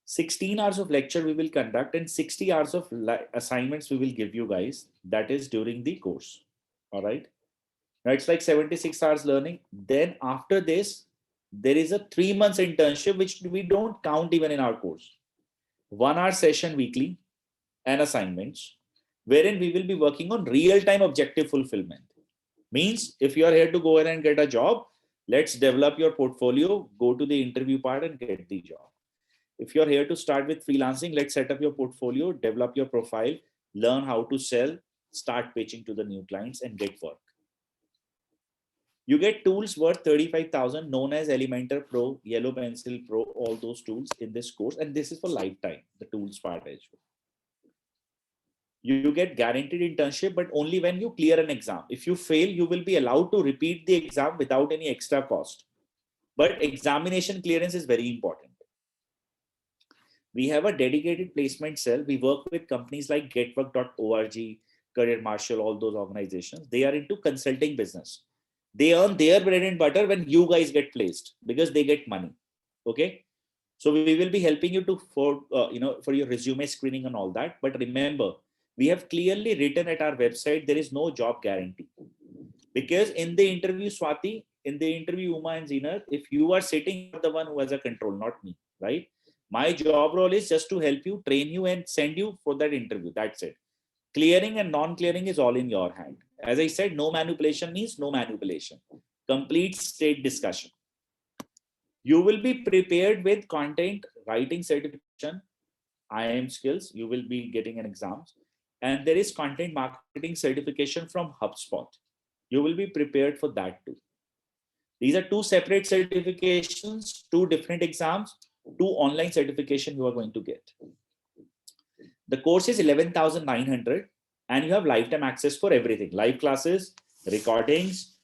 16 hours of lecture we will conduct and 60 hours of assignments we will give you guys. That is during the course. All right. Now it's like 76 hours learning. Then after this, there is a 3 months internship, which we don't count even in our course. 1 hour session weekly and assignments, wherein we will be working on real-time objective fulfillment. Means if you are here to go ahead and get a job, let's develop your portfolio, go to the interview part and get the job. If you're here to start with freelancing, let's set up your portfolio, develop your profile, learn how to sell, start pitching to the new clients and get work. You get tools worth 35,000 known as Elementor Pro, Yellow Pencil Pro, all those tools in this course. And this is for lifetime, the tools part as well. You get guaranteed internship, but only when you clear an exam. If you fail, you will be allowed to repeat the exam without any extra cost. But examination clearance is very important. We have a dedicated placement cell. We work with companies like getwork.org, Career Marshall, all those organizations. They are into consulting business. They earn their bread and butter when you guys get placed because they get money. Okay. So we will be helping you to for your resume screening and all that. But remember, we have clearly written at our website, there is no job guarantee. Because in the interview, Swati, in the interview, Uma and Zeenat, if you are sitting, you're the one who has a control, not me, right? My job role is just to help you, train you and send you for that interview. That's it. Clearing and non-clearing is all in your hand. As I said, no manipulation means no manipulation. Complete state discussion. You will be prepared with content writing certification, IIM skills. You will be getting an exam. And there is content marketing certification from HubSpot. You will be prepared for that too. These are two separate certifications, two different exams, two online certification you are going to get. The course is 11,900 and you have lifetime access for everything. Live classes, recordings,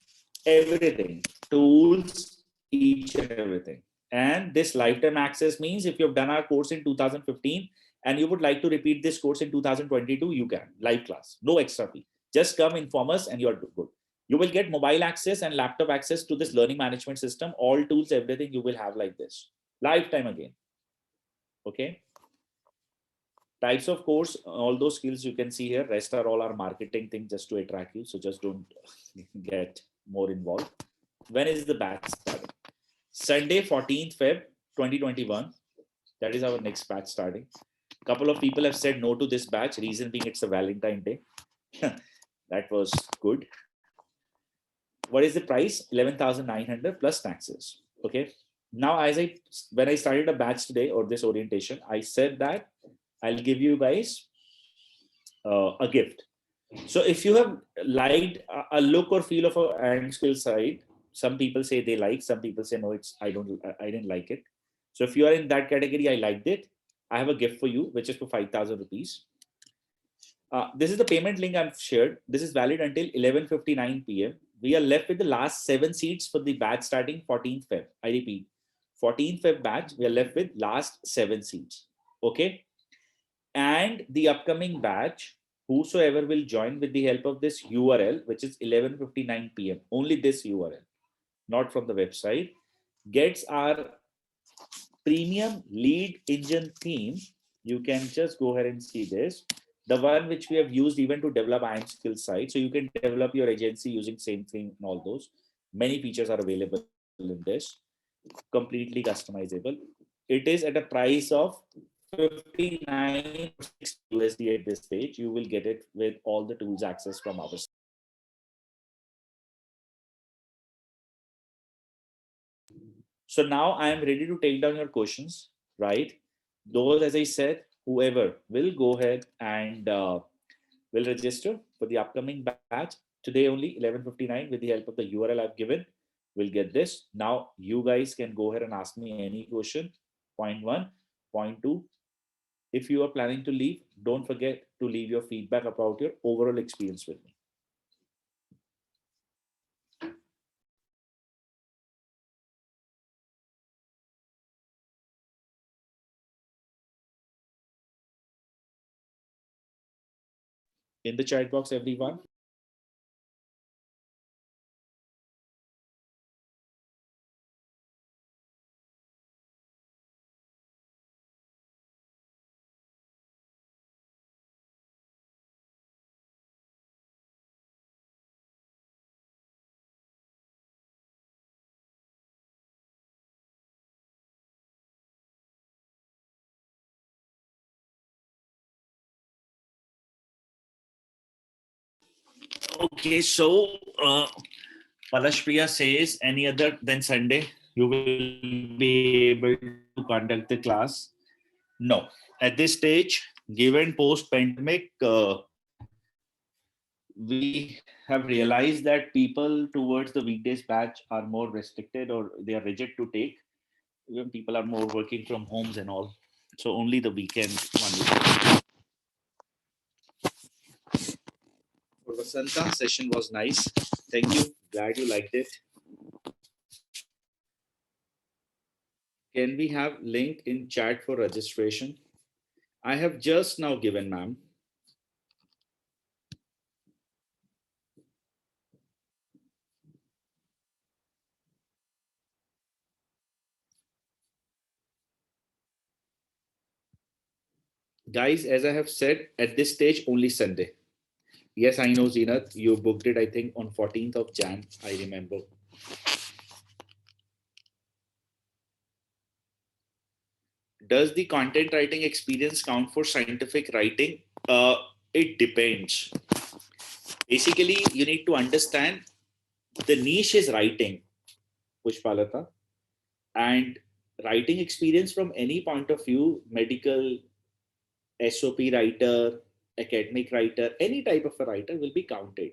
everything, tools, each and everything. And this lifetime access means if you've done our course in 2015 and you would like to repeat this course in 2022, you can. Live class, no extra fee. Just come, inform us and you're good. You will get mobile access and laptop access to this learning management system. All tools, everything you will have like this. Lifetime again. Okay. Types of course, all those skills you can see here. Rest are all our marketing things just to attract you. So just don't get more involved. When is the batch starting? Sunday, 14th Feb 2021. That is our next batch starting. Couple of people have said no to this batch. Reason being it's a Valentine Day. That was good. What is the price? 11,900 plus taxes. Okay. Now, when I started a batch today or this orientation, I said that I'll give you guys a gift. So if you have liked a look or feel of a hand skill site, some people say they like, some people say no, I didn't like it. So if you are in that category, I liked it, I have a gift for you, which is for 5,000 rupees. This is the payment link I've shared. This is valid until 11:59 p.m. We are left with the last 7 seats for the batch starting 14th Feb. I repeat, 14th Feb batch, we are left with last 7 seats. Okay. And the upcoming batch, whosoever will join with the help of this URL, which is 11:59 p.m. Only this URL, not from the website, gets our premium lead engine theme. You can just go ahead and see this. The one which we have used even to develop IIM skill site. So you can develop your agency using same thing and all those. Many features are available in this. Completely customizable. It is at a price of 59 USD at this stage. You will get it with all the tools access from our side. So now I am ready to take down your questions, right? Those, as I said, whoever will go ahead and will register for the upcoming batch today only 11:59 with the help of the URL I've given. We'll get this. Now you guys can go ahead and ask me any question. Point 1, point 2. If you are planning to leave, don't forget to leave your feedback about your overall experience with me. In the chat box, everyone. Okay, so Palashpriya says any other than Sunday, you will be able to conduct the class. No, at this stage, given post-pandemic, we have realized that people towards the weekdays batch are more restricted or they are rigid to take. Even people are more working from homes and all. So only the weekend one. For Vasanta, session was nice. Thank you. Glad you liked it. Can we have link in chat for registration? I have just now given, ma'am. Guys, as I have said, at this stage, only Sunday. Yes, I know, Zeenath, you booked it, I think, on 14th of Jan, I remember. Does the content writing experience count for scientific writing? It depends. Basically, you need to understand the niche is writing, Pushpalata, and writing experience from any point of view, medical, SOP writer, academic writer, any type of a writer will be counted,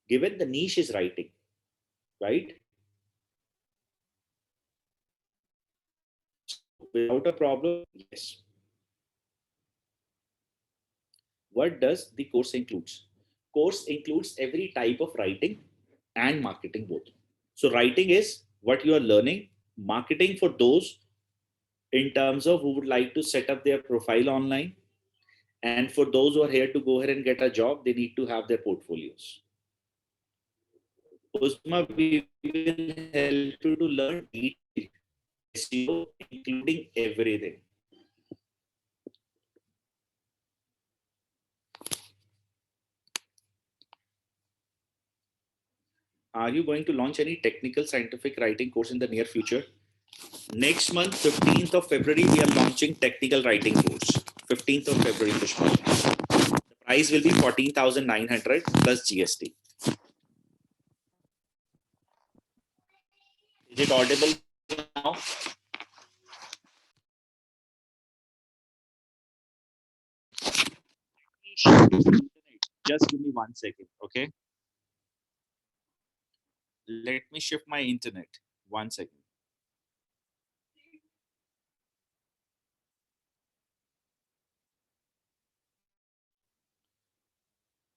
given the niche is writing, right? So without a problem, yes. What does the course includes? Course includes every type of writing and marketing both. So writing is what you are learning, marketing for those in terms of who would like to set up their profile online, and for those who are here to go ahead and get a job, they need to have their portfolios. Uzma, we will help you to learn detailed SEO, including everything. Are you going to launch any technical scientific writing course in the near future? Next month, 15th of February, we are launching technical writing course. 15th of February, Pushpa. The price will be 14,900 plus GST. Is it audible now? Just give me 1 second, okay? Let me shift my internet. 1 second.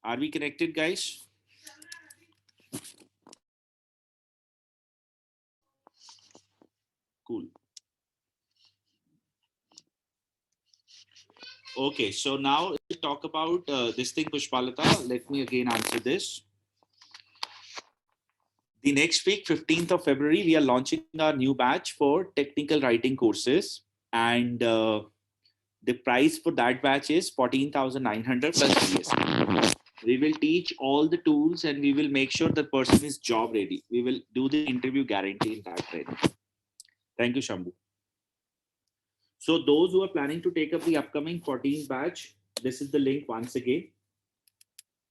Are we connected, guys? Cool. Okay, so now let's talk about this thing, Pushpalata. Let me again answer this. The next week, 15th of February, we are launching our new batch for technical writing courses. And the price for that batch is 14,900 plus GST. We will teach all the tools and we will make sure the person is job ready. We will do the interview guarantee in that training. Thank you, Shambhu. So those who are planning to take up the upcoming 14th batch, this is the link once again.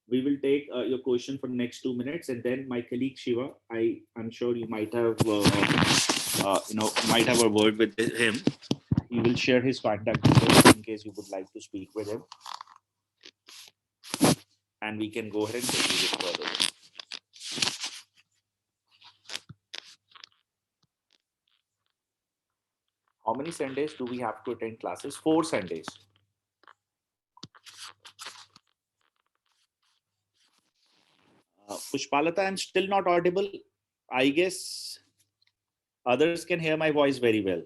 We will take your question for the next 2 minutes, and then my colleague Shiva, I'm sure you might have might have a word with him. He will share his contact details in case you would like to speak with him, and we can go ahead and proceed it further. How many Sundays do we have to attend classes? 4 Sundays. Pushpalata, I'm still not audible. I guess others can hear my voice very well.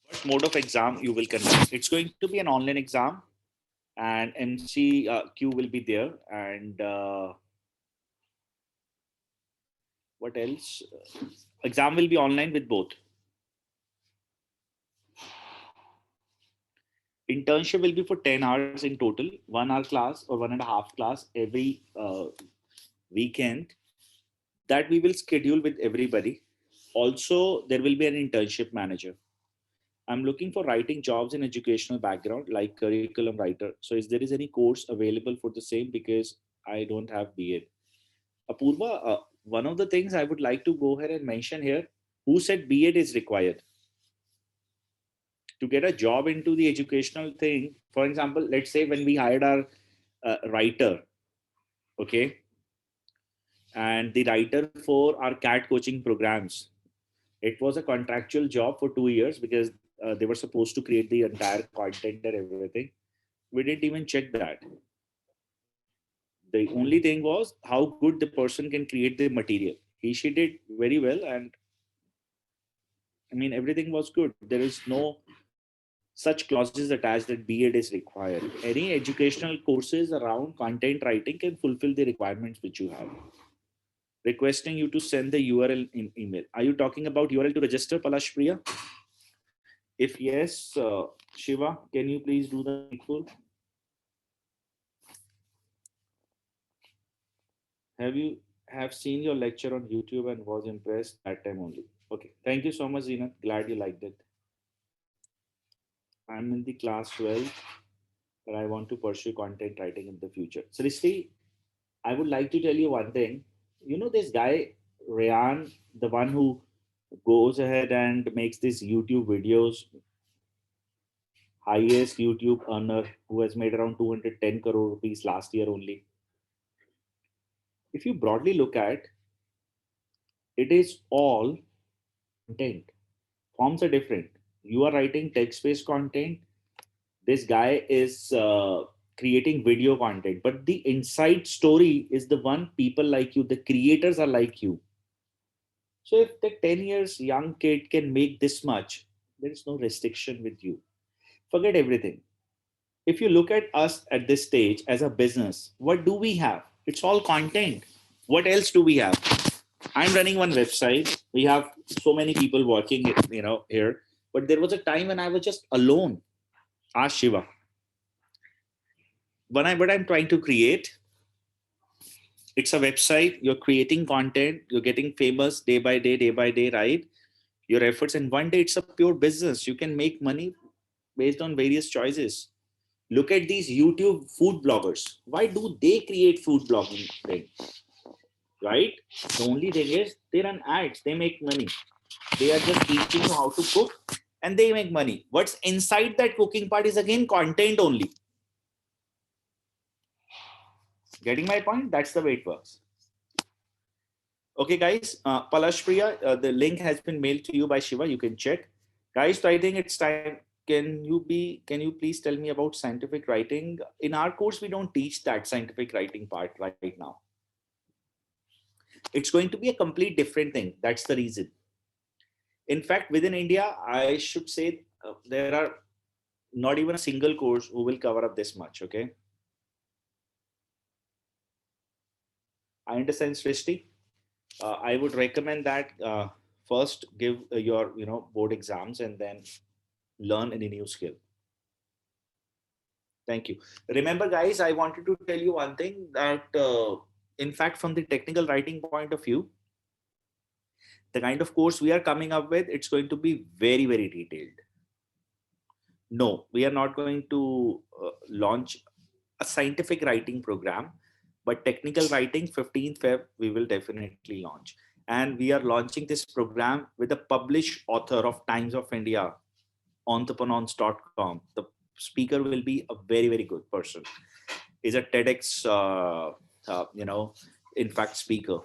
What mode of exam you will conduct? It's going to be an online exam, and MCQ will be there. And what else? Exam will be online with both. Internship will be for 10 hours in total, 1 hour class or 1.5 class every weekend that we will schedule with everybody. Also, there will be an internship manager. I'm looking for writing jobs in educational background like curriculum writer. So is there is any course available for the same, because I don't have BA. Apurva, one of the things I would like to go ahead and mention here, who said B.Ed is required? To get a job into the educational thing, for example, let's say when we hired our writer, okay, and the writer for our CAT coaching programs, it was a contractual job for 2 years because they were supposed to create the entire content and everything. We didn't even check that. The only thing was how good the person can create the material. She did very well, and I mean everything was good. There is no such clauses attached that B.Ed is required. Any educational courses around content writing can fulfill the requirements which you have. Requesting you to send the URL in email. Are you talking about URL to register, Palash Priya? If yes, Shiva, can you please do the needful? have seen your lecture on YouTube and was impressed that time only. Okay, thank you so much, Zina. Glad you liked it. I'm in the class 12, but I want to pursue content writing in the future. Srishti, I would like to tell you one thing. You know this guy, Rayan, the one who goes ahead and makes these YouTube videos, highest YouTube earner who has made around 210 crore rupees last year only. If you broadly look at it, is all content. Forms are different. You are writing text based content. This guy is creating video content, but the inside story is the one people like you, the creators are like you. So if the 10 years young kid can make this much, there is no restriction with you. Forget everything. If you look at us at this stage as a business, what do we have? It's all content. What else do we have? I'm running one website. We have so many people working, here. But there was a time when I was just alone. Ask Shiva. What I'm trying to create, it's a website. You're creating content. You're getting famous day by day, right? Your efforts, and one day it's a pure business. You can make money based on various choices. Look at these YouTube food bloggers. Why do they create food blogging thing? Right? The only thing is they run ads. They make money. They are just teaching you how to cook, and they make money. What's inside that cooking part is again content only. Getting my point? That's the way it works. Okay, guys. Palash Priya, the link has been mailed to you by Shiva. You can check. Guys, so I think it's time. Can you please tell me about scientific writing? In our course, we don't teach that scientific writing part right now. It's going to be a complete different thing. That's the reason. In fact, within India, I should say there are not even a single course who will cover up this much. Okay. I understand, Srishti. I would recommend that first give your board exams and then learn any new skill. Thank you. Remember, guys, I wanted to tell you one thing that, in fact, from the technical writing point of view, the kind of course we are coming up with, it's going to be very, very detailed. No, we are not going to launch a scientific writing program, but technical writing 15th Feb, we will definitely launch. And we are launching this program with a published author of Times of India, entrepreneurs.com. The speaker will be a very, very good person. Is a TEDx, in fact, speaker.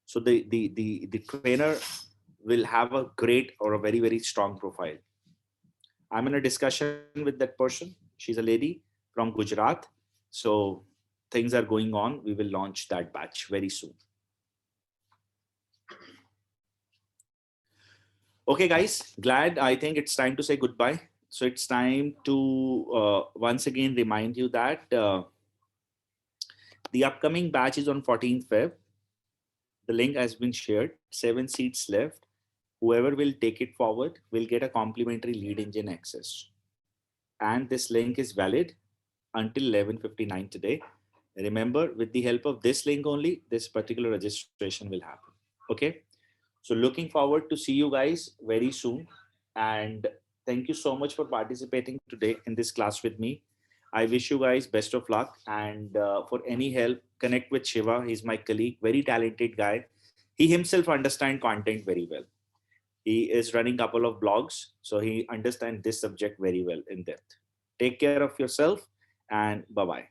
So the trainer will have a great or a very, very strong profile. I'm in a discussion with that person. She's a lady from Gujarat. So things are going on. We will launch that batch very soon. Okay, guys, glad. I think it's time to say goodbye. So it's time to once again remind you that the upcoming batch is on 14th Feb. The link has been shared. 7 seats left. Whoever will take it forward will get a complimentary lead engine access. And this link is valid until 11:59 today. Remember, with the help of this link only, this particular registration will happen. Okay. So looking forward to see you guys very soon. And thank you so much for participating today in this class with me. I wish you guys best of luck. And for any help, connect with Shiva. He's my colleague, very talented guy. He himself understands content very well. He is running a couple of blogs, so he understands this subject very well in depth. Take care of yourself and bye-bye.